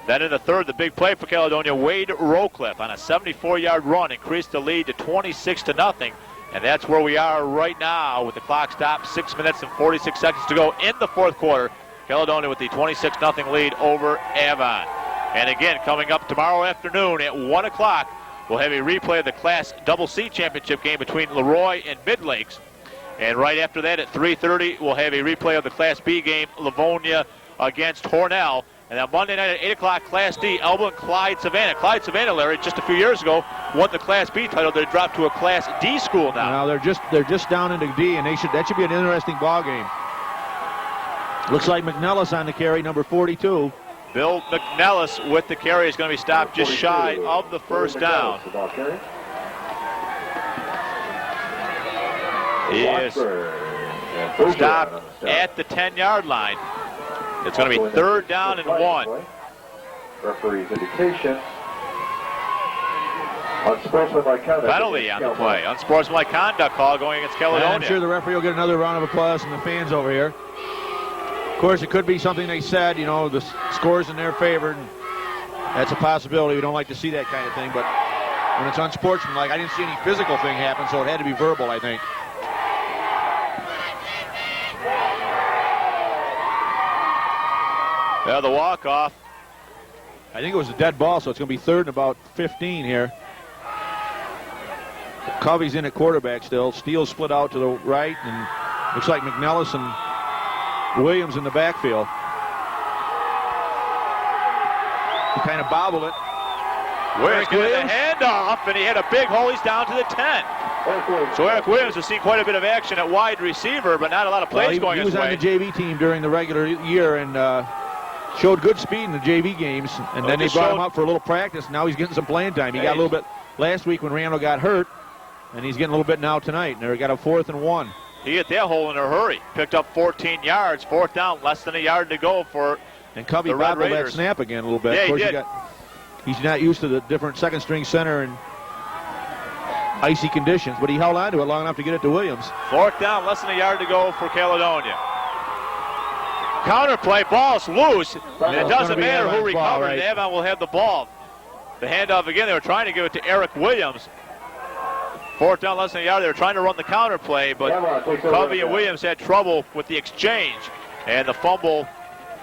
Then in the third, the big play for Caledonia, Wade Rowcliffe on a 74-yard run increased the lead to 26-0. And that's where we are right now with the clock stopped, 6 minutes and 46 seconds to go in the fourth quarter. Caledonia with the 26-0 lead over Avon. And again, coming up tomorrow afternoon at 1 o'clock, we'll have a replay of the Class Double C Championship game between Leroy and Mid-Lakes. And right after that at 3:30, we'll have a replay of the Class B game, Livonia against Hornell. And on Monday night at 8 o'clock, Class D, Elba and Clyde Savannah. Clyde Savannah, Larry, just a few years ago, won the Class B title. They dropped to a Class D school now. Now they're just down into D, and that should be an interesting ball game. Looks like McNellis on the carry, number 42. Bill McNellis with the carry is going to be stopped just shy of the first down. He is stopped at the 10-yard line. It's going to be 3rd down and 1. Referee's indication. Unsportsmanlike conduct. Penalty on the play. Unsportsmanlike conduct call going against Caledonia. I'm sure the referee will get another round of applause from the fans over here. Of course, it could be something they said, you know, the score's in their favor. And that's a possibility. We don't like to see that kind of thing, but when it's unsportsmanlike, I didn't see any physical thing happen, so it had to be verbal, I think. Yeah, the walk-off. I think it was a dead ball, so it's going to be 3rd and about 15 here. Covey's in at quarterback still. Steele split out to the right, and looks like McNellis and Williams in the backfield. He kind of bobbled it. Williams getting the handoff, and he had a big hole. He's down to the 10. So Eric Williams has seen quite a bit of action at wide receiver, but not a lot of plays going his way. He was on the JV team during the regular year and showed good speed in the JV games, and then they brought him up for a little practice. Now he's getting some playing time. He got a little bit last week when Randall got hurt, and he's getting a little bit now tonight. And they got a 4th and 1. He hit that hole in a hurry. Picked up 14 yards, 4th down, less than a yard to go for and Covey the Red bobbled that Raiders. snap again a little bit. Yeah, of course, he did. He's not used to the different second-string center and icy conditions, but he held on to it long enough to get it to Williams. 4th down, less than a yard to go for Caledonia. Counter play, ball's loose, and it doesn't matter who recovered. Right. Avon will have the ball. The handoff again, they were trying to give it to Eric Williams. 4th down, less than a yard. They were trying to run the counter play, but Covey and Williams had trouble with the exchange. And the fumble,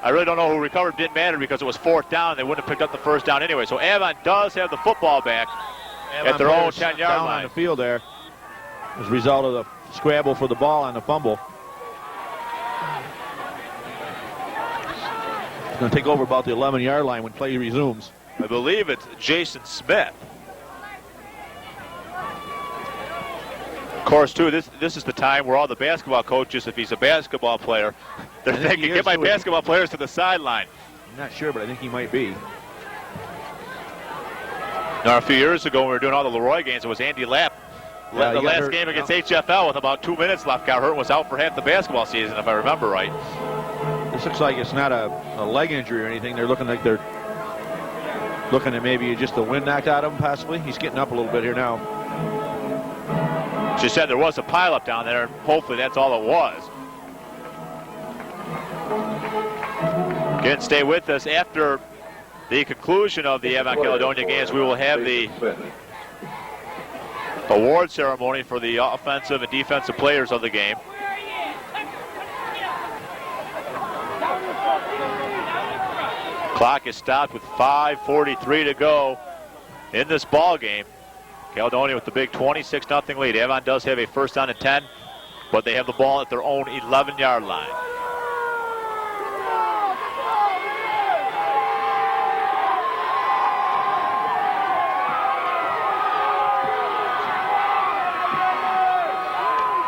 I really don't know who recovered. Didn't matter because it was 4th down. They wouldn't have picked up the 1st down anyway. So Avon does have the football back at their own 10-yard line. On the field there as a result of the scrabble for the ball on the fumble. It's going to take over about the 11-yard line when play resumes. I believe it's Jason Smith. Of course, too, this is the time where all the basketball coaches, if he's a basketball player, they can get my basketball players to the sideline. I'm not sure, but I think he might be. Now, a few years ago, when we were doing all the Leroy games, it was Andy Lapp. The last game against HFL with about 2 minutes left, got hurt and was out for half the basketball season, if I remember right. This looks like it's not a leg injury or anything. They're looking like they're looking at maybe just the wind knocked out of him, possibly. He's getting up a little bit here now. She said there was a pileup down there, and hopefully that's all it was. Again, stay with us. After the conclusion of the Avon Caledonia games, we will have the award ceremony for the offensive and defensive players of the game. Clock is stopped with 5:43 to go in this ball game. Caledonia with the big 26-0 lead. Avon does have a 1st down and 10, but they have the ball at their own 11-yard line.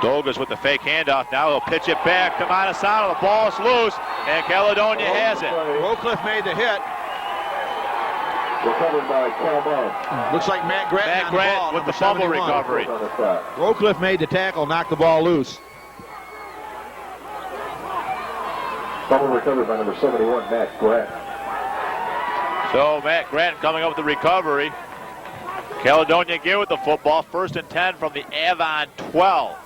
Dogas with the fake handoff. Now he'll pitch it back to Montesano. The ball's loose, and Caledonia has it. Rowcliffe made the hit. Recovered by Calmon. Looks like Matt Grant with the fumble recovery. Rowcliffe made the tackle, knocked the ball loose. Fumble recovered by number 71, Matt Grant. So Matt Grant coming up with the recovery. Caledonia again with the football. 1st and 10 from the Avon 12.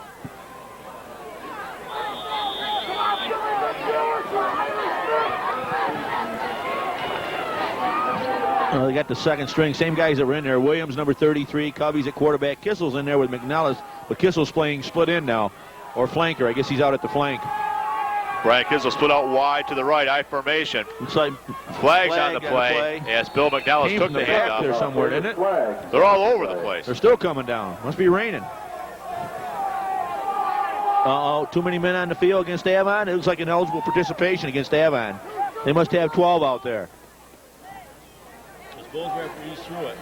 They got the second string, same guys that were in there. Williams, number 33, Covey's at quarterback. Kissel's in there with McNellis, but Kissel's playing split end now, or flanker. I guess he's out at the flank. Brian Kissel split out wide to the right, I formation. Looks like flags on the play as Bill McNellis took the handoff. There somewhere, didn't it? They're all over the place. They're still coming down. Must be raining. Uh-oh, too many men on the field against Avon. It looks like an eligible participation against Avon. They must have 12 out there. Both referees threw it.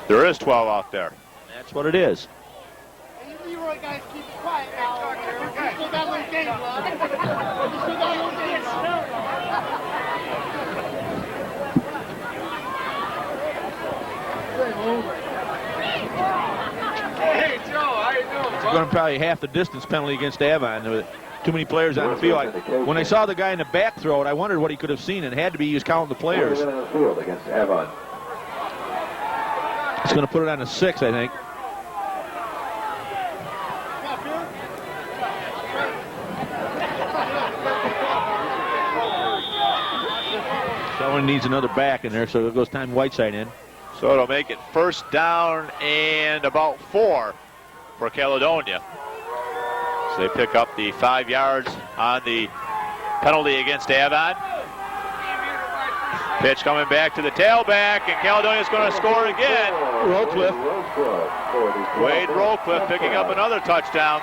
There is 12 out there. That's what it is. Hey, Leroy guys, keep it quiet now. You still got a little game left. You still got a little game left. Hey, Joe, how you doing, It's going to probably half the distance penalty against Avon. There were too many players on the field. When I saw the guy in the back throw it, I wondered what he could have seen. It had to be he was counting the players. Against Avon. It's going to put it on a 6, I think. Someone needs another back in there, so it goes time Whiteside in. So it'll make it first down and about 4 for Caledonia. So they pick up the 5 yards on the penalty against Avon. Pitch coming back to the tailback, and Caledonia's going to score again. Rowcliffe. Wade Rowcliffe picking up another touchdown.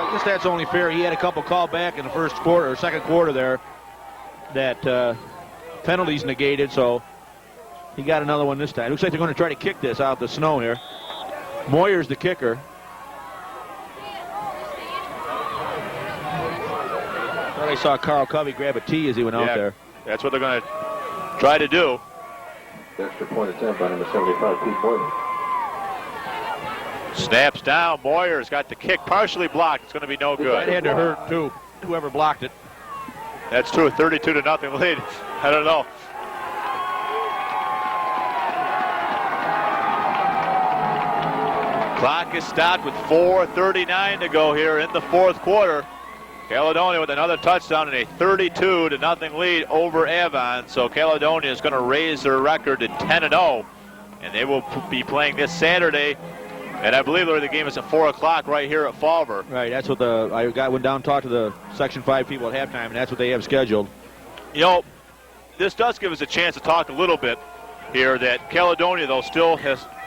I guess that's only fair. He had a couple called back in the first quarter or second quarter there that penalties negated, so he got another one this time. Looks like they're going to try to kick this out the snow here. Moyer's the kicker. I saw Carl Covey grab a tee as he went out there. That's what they're going to try to do. Extra point attempt by number 75, Pete Moyer. Snaps down. Moyer's got the kick partially blocked. It's going to be no good. It had to hurt, too, whoever blocked it. That's true. 32-0 lead. I don't know. Clock is stopped with 4:39 to go here in the fourth quarter. Caledonia with another touchdown and a 32-0 lead over Avon. So Caledonia is going to raise their record to 10-0, and they will be playing this Saturday. And I believe the game is at 4 o'clock right here at Falver. Right, that's what I went down and talked to the Section 5 people at halftime, and that's what they have scheduled. You know, this does give us a chance to talk a little bit here that Caledonia, though,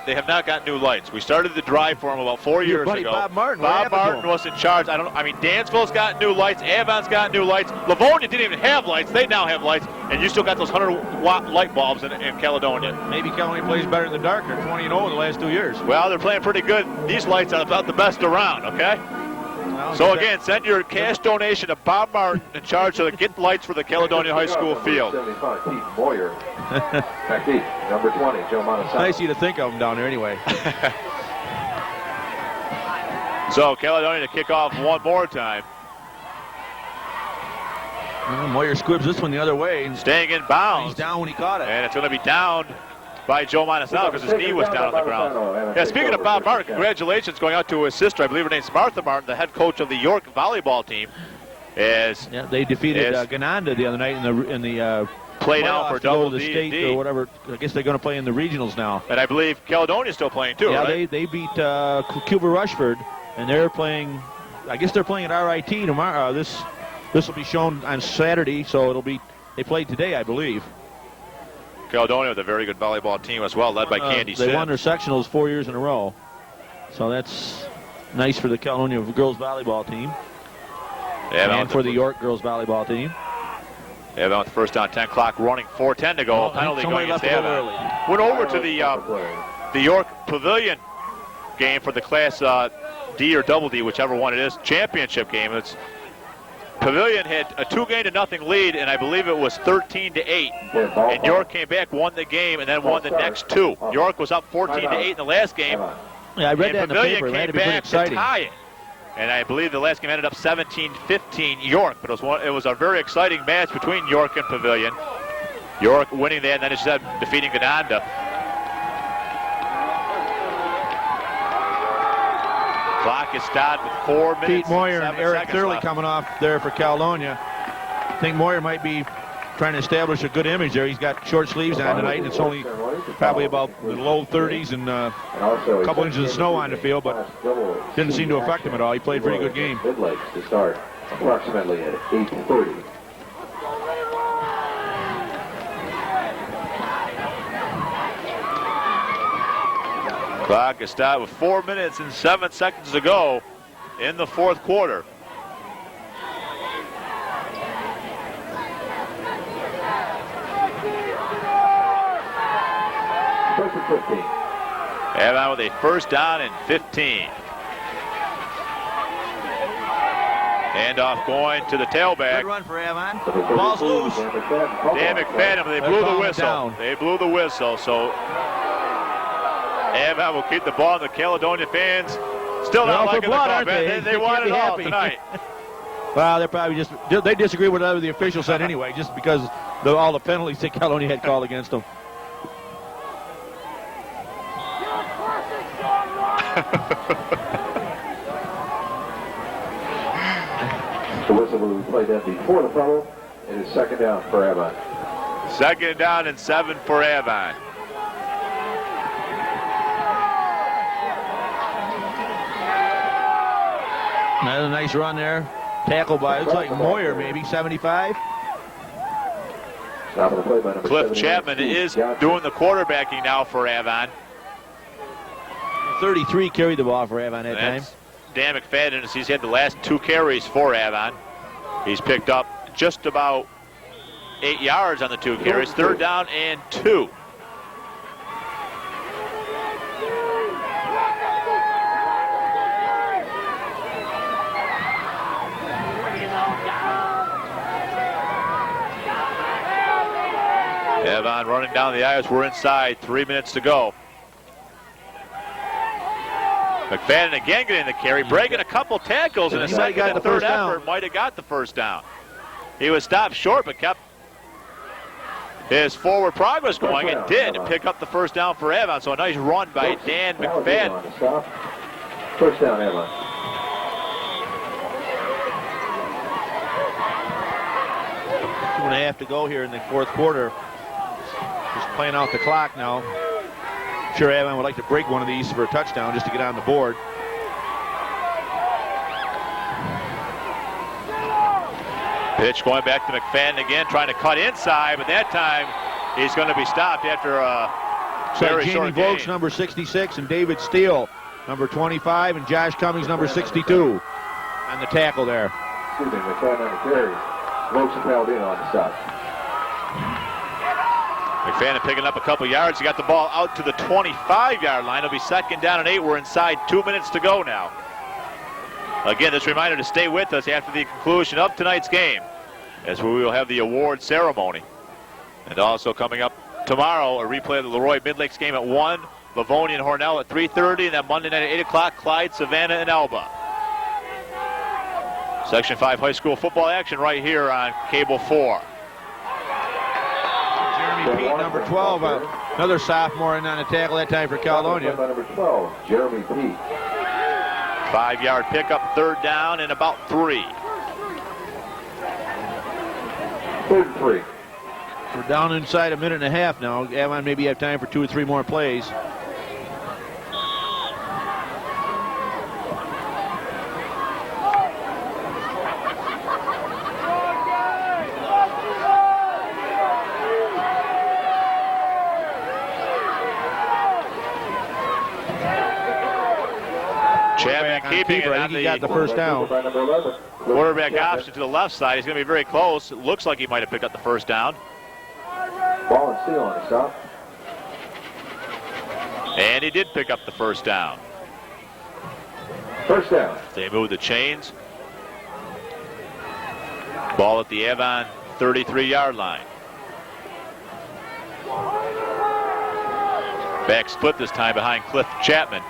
they have not got new lights. We started the drive for them about 4 years ago. Bob Martin. Bob Martin was in charge. I mean, Dansville's got new lights. Avon's got new lights. Livonia didn't even have lights. They now have lights. And you still got those 100-watt light bulbs in Caledonia. Maybe Caledonia plays better in the dark. They're 20-0 the last 2 years. Well, they're playing pretty good. These lights are about the best around, okay? So again, send your cash donation to Bob Martin in charge to get lights for the Caledonia High School field. 75, Pete Moyer. Back deep, number 20, Joe Montesano. Nice of you to think of them down there anyway. So Caledonia to kick off one more time. Well, Moyer squibs this one the other way. Staying in bounds. He's down when he caught it. And it's going to be down by Joe Montesano because his knee was down on the ground. Yeah, speaking of Bob Martin, congratulations going out to his sister. I believe her name's Martha Martin, the head coach of the York volleyball team. They defeated Gananda the other night in the played out for double the state or whatever. I guess they're going to play in the regionals now. And I believe Caledonia's still playing too, right? Yeah, they beat Cuba Rushford, and they're playing. I guess they're playing at RIT tomorrow. This will be shown on Saturday, so they played today, I believe. Caledonia with a very good volleyball team as well, led by Candy Sims. They won their sectionals 4 years in a row, so that's nice for the Caledonia girls volleyball team. And for the York girls volleyball team. Avon with the first down, 10 clock running, 4:10 to go. Penalty going against Avon. Went over to the York Pavilion game for the Class D or Double D, whichever one it is, championship game. Pavilion had a 2-0 lead, and I believe it was 13-8. And York came back, won the game, and then won the next two. York was up 14-8 in the last game. Yeah, I read that in the paper. Pavilion came back to tie it. And I believe the last game ended up 17-15 York, but it was a very exciting match between York and Pavilion. York winning that, and then instead defeating Gananda. Clock is stopped with 4 minutes. Pete Moyer and Eric Thurley left. coming off there for Caledonia. I think Moyer might be trying to establish a good image there. He's got short sleeves on tonight, and it's only probably about the low 30s and a couple inches of snow on the field, but didn't seem to affect him at all. He played a pretty good game. Midlakes to start approximately at 8:30. Clock is stopped with 4 minutes and 7 seconds to go in the fourth quarter. First and 15. Avon with a first down and 15. Handoff going to the tailback. Good run for Avon. Ball's loose. Dan McFadden, they blew the whistle. They blew the whistle, so Avon will keep the ball. The Caledonia fans still not liking the call. They want it all tonight. Well, they're probably they disagree with whatever the official said anyway, just because all the penalties that Caledonia had called against them. The whistle will be played in before the fumble. It is second down for Avon. Second down and 7 for Avon. Another nice run there. Tackle by, looks like Moyer, maybe, 75. Cliff Chapman is doing the quarterbacking now for Avon. 33 carried the ball for Avon that time. Dan McFadden, as he's had the last 2 carries for Avon. He's picked up just about 8 yards on the 2 carries. Third down and 2. Avon running down the aisles. We're inside. 3 minutes to go. McFadden again getting the carry, breaking a couple tackles in a second and third effort. Might have got the first down. He was stopped short, but kept his forward progress going and did pick up the first down for Avon. So a nice run by Dan McFadden. First down, Avon. Two and a half to go here in the fourth quarter. Just playing out the clock now. I'm sure Avon would like to break one of these for a touchdown just to get on the board. Pitch going back to McFadden again, trying to cut inside, but that time he's going to be stopped after a very short Jamie gain. Vogts, number 66, and David Steele, number 25, and Josh Cummings, number 62, on the tackle there. Excuse me, McFadden on the carry. Vogts and Paladino on the stop. McFadden picking up a couple yards. He got the ball out to the 25-yard line. It'll be second down and 8. We're inside 2 minutes to go now. Again, this reminder to stay with us after the conclusion of tonight's game, as we will have the award ceremony. And also coming up tomorrow, a replay of the Leroy Mid-Lakes game at 1, Livonia and Hornell at 3:30, and then Monday night at 8 o'clock, Clyde, Savannah, and Elba. Section 5 high school football action right here on Cable 4. Jeremy Pete, number 12, another sophomore in on the tackle that time for Caledonia. Number 12, Jeremy Pete. 5-yard pickup, third down, and about 3. Third and 3. We're down inside a minute and a half now. Avon maybe have time for 2 or 3 more plays. Chapman keeping it on he got the first down. quarterback option to the left side. He's going to be very close. It looks like he might have picked up the first down. Ball and Steele on the stop. And he did pick up the first down. First down. They move the chains. Ball at the Avon 33-yard line. Back split this time behind Cliff Chapman.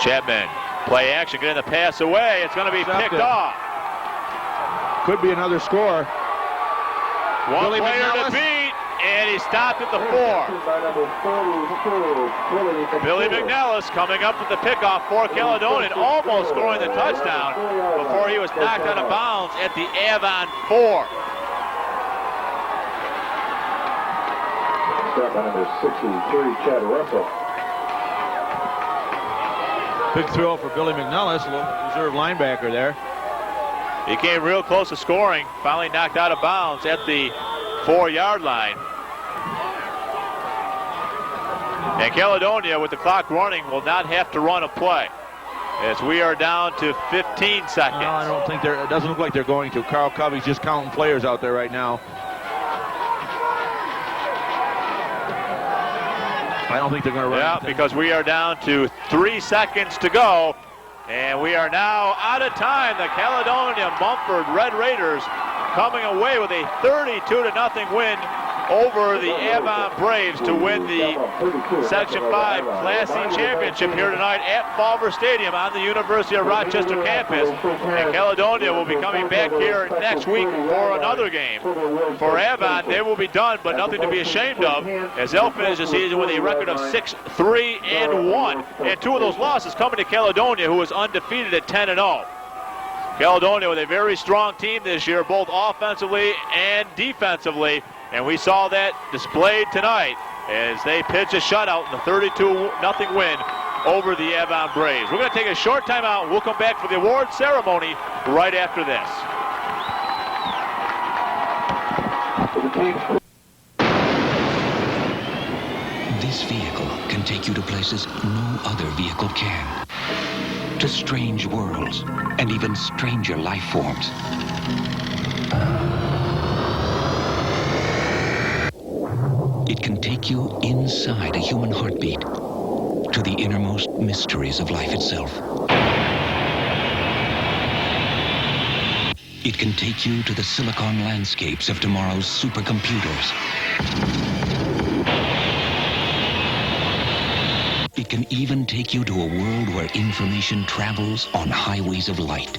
Chapman, play action, getting the pass away. It's going to be picked off. Could be another score. One player to beat, and he stopped at the 4. Billy McNellis coming up with the pickoff for Caledonia, almost scoring the touchdown before he was knocked out of bounds at the Avon 4. Step by number 63, Chad Russell. Big throw for Billy McNellis, a little reserve linebacker there. He came real close to scoring, finally knocked out of bounds at the 4-yard line. And Caledonia, with the clock running, will not have to run a play, as we are down to 15 seconds. No, I don't think it doesn't look like they're going to. Carl Covey's just counting players out there right now. I don't think they're going to run. Yeah, anything. because we are down to 3 seconds to go, and we are now out of time. The Caledonia Mumford Red Raiders coming away with a 32-0 win over the Avon Braves to win the Section 5 Class C championship here tonight at Falver Stadium on the University of Rochester campus. And Caledonia will be coming back here next week for another game. For Avon, they will be done, but nothing to be ashamed of, as they'll finish the season with a record of 6-3-1. And two of those losses coming to Caledonia, who is undefeated at 10-0. Caledonia with a very strong team this year, both offensively and defensively. And we saw that displayed tonight as they pitch a shutout in the 32-0 win over the Avon Braves. We're going to take a short timeout. We'll come back for the award ceremony right after this. This vehicle can take you to places no other vehicle can. To strange worlds and even stranger life forms. It can take you inside a human heartbeat to the innermost mysteries of life itself. It can take you to the silicon landscapes of tomorrow's supercomputers. It can even take you to a world where information travels on highways of light.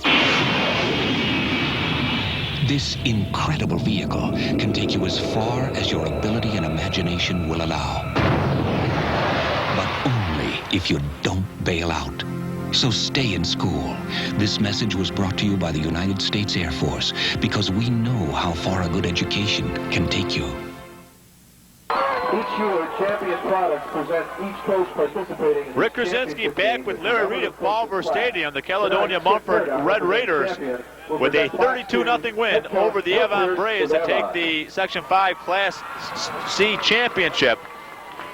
This incredible vehicle can take you as far as your ability and imagination will allow. But only if you don't bail out. So stay in school. This message was brought to you by the United States Air Force because we know how far a good education can take you. Each year, champion products present each coach participating in Rick Krasinski back with Larry Reed at Falver Stadium, the Caledonia Mumford Red Raiders, with a 32-0 win over the Avon Braves to take the Section 5 Class C championship.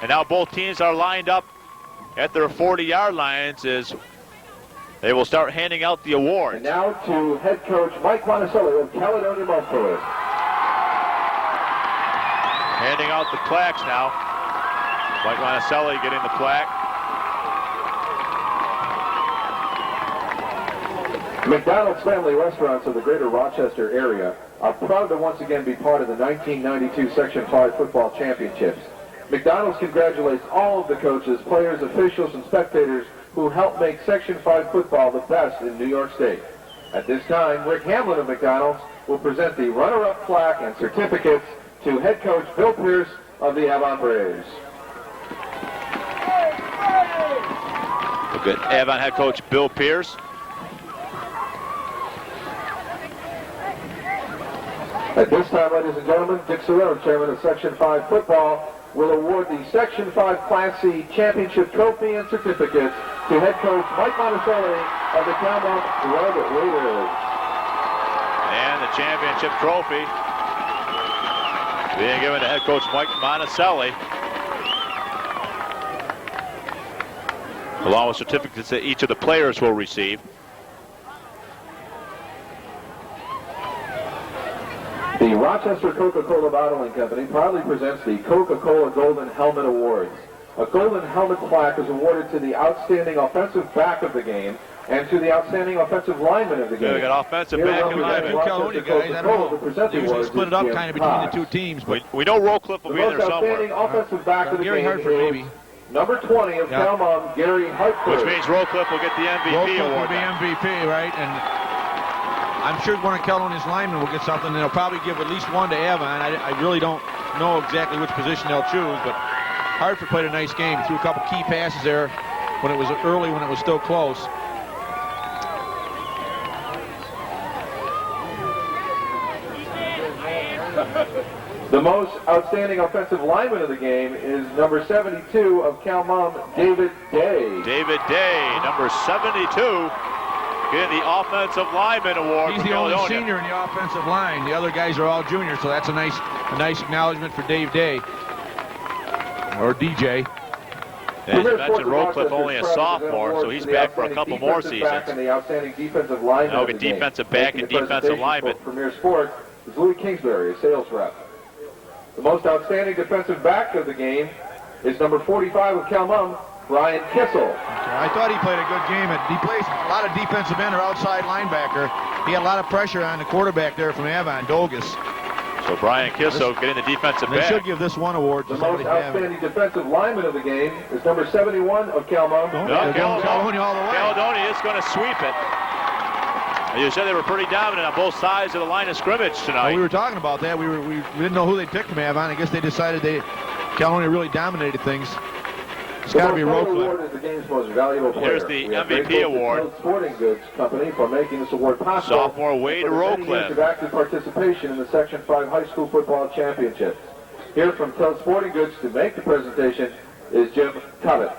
And now both teams are lined up at their 40-yard lines as they will start handing out the awards. And now to head coach Mike Monticelli of Caledonia Mumford. Handing out the plaques now. Mike Monticelli getting the plaque. McDonald's family restaurants of the greater Rochester area are proud to once again be part of the 1992 Section 5 football championships. McDonald's congratulates all of the coaches, players, officials, and spectators who helped make Section 5 football the best in New York State. At this time, Rick Hamlin of McDonald's will present the runner-up plaque and certificates to head coach Bill Pierce of the Avon Braves. Good. Avon head coach Bill Pierce. At this time, ladies and gentlemen, Dick Cerrone, chairman of Section 5 football, will award the Section 5 Class C championship trophy and certificates to head coach Mike Monticelli of the Calmont Red Raiders. And the championship trophy being given to head coach Mike Monticelli, along with certificates that each of the players will receive. The Rochester Coca-Cola Bottling Company proudly presents the Coca-Cola Golden Helmet Awards. A golden helmet plaque is awarded to the outstanding offensive back of the game and to the outstanding offensive lineman of the game. Yeah, we got offensive back and lineman. Caledonia guys, I don't know. They usually split it up kind of between the two teams. But we know Rollcliffe will be in there somewhere. The most outstanding offensive back of the Gary game Hartford, maybe. Number 20 of Calmont, Gary Hartford. Which means Rollcliffe will get the MVP Rollcliffe award. will be MVP, right? And I'm sure one of Caledonia's linemen will get something, and they'll probably give at least one to Avon. I really don't know exactly which position they'll choose, but Hartford played a nice game. Threw a couple key passes there when it was early, when it was still close. The most outstanding offensive lineman of the game is number 72 of Calmont, David Day. David Day, number 72, getting the Offensive Lineman Award. He's the only senior in the offensive line. The other guys are all juniors, so that's a nice acknowledgement for Dave Day. Or DJ. As you mentioned, Rollcliffe only a sophomore, so he's back for a couple more seasons. And the outstanding defensive lineman. Now get defensive back and defensive lineman. Premier Sports is Louis Kingsbury, a sales rep. The most outstanding defensive back of the game is number 45 of Calmont, Brian Kissel. I thought he played a good game. He plays a lot of defensive end or outside linebacker. He had a lot of pressure on the quarterback there from Avon, Dogus. So Brian Kisso getting the defensive They back. should give this one award to The somebody. most outstanding defensive lineman of the game is number 71 of Calmon. No, Caledonia all the way. Caledonia is going to sweep it. You said they were pretty dominant on both sides of the line of scrimmage tonight. We were talking about that. We didn't know who they picked from Avon. I guess they decided Caledonia really dominated things. It's got to be Award is the game's most valuable player. Here's the We are MVP grateful to award. Toad Sporting Goods Company for making this award possible. Sophomore Wade for the many years Rowcliffe. of active participation in the Section 5 High School Football Championships. Here from Toad Sporting Goods to make the presentation is Jim Covett.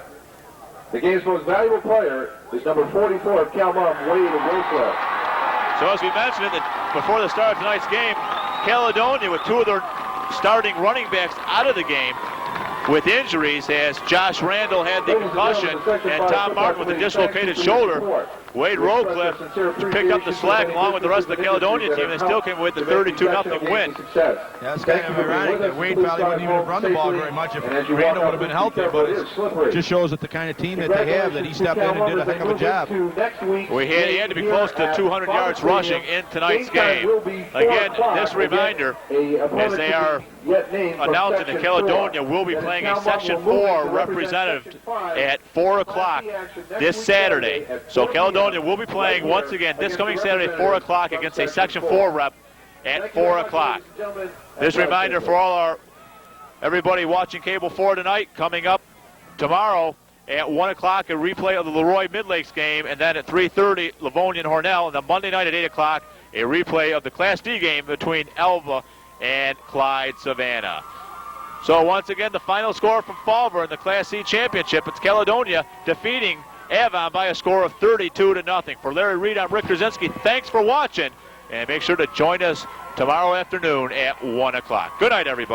The game's most valuable player is number 44 of Calmon, Wade Rowcliffe. So as we mentioned before the start of tonight's game, Caledonia with two of their starting running backs out of the game with injuries, as Josh Randall had the concussion and Tom Martin with a dislocated shoulder. Wade Rowcliffe picked up the slack along with the rest of the Caledonia team and still came with the 32-0 win. Yeah, it's kind of ironic that Wade probably wouldn't even have run the ball very much if Randall would have been healthy, but it just shows that the kind of team that they have, that he stepped in and did a heck of a job. He had to be close to 200 yards rushing in tonight's game. Again, this reminder, as they are announcing that Caledonia will be playing a Section 4 representative at 4 o'clock this Saturday. So Caledonia will be playing once again this coming Saturday at 4 o'clock against a Section 4 rep at 4 o'clock. This reminder for everybody watching Cable 4 tonight, coming up tomorrow at 1 o'clock, a replay of the Leroy Mid-Lakes game, and then at 3:30, Livonia and Hornell, and then Monday night at 8 o'clock, a replay of the Class D game between Elva and Clyde Savannah. So once again, the final score from Fallbrook in the Class C championship, it's Caledonia defeating Avon by a score of 32-0. For Larry Reed, I'm Rick Krasinski. Thanks for watching, and make sure to join us tomorrow afternoon at 1 o'clock. Good night, everybody.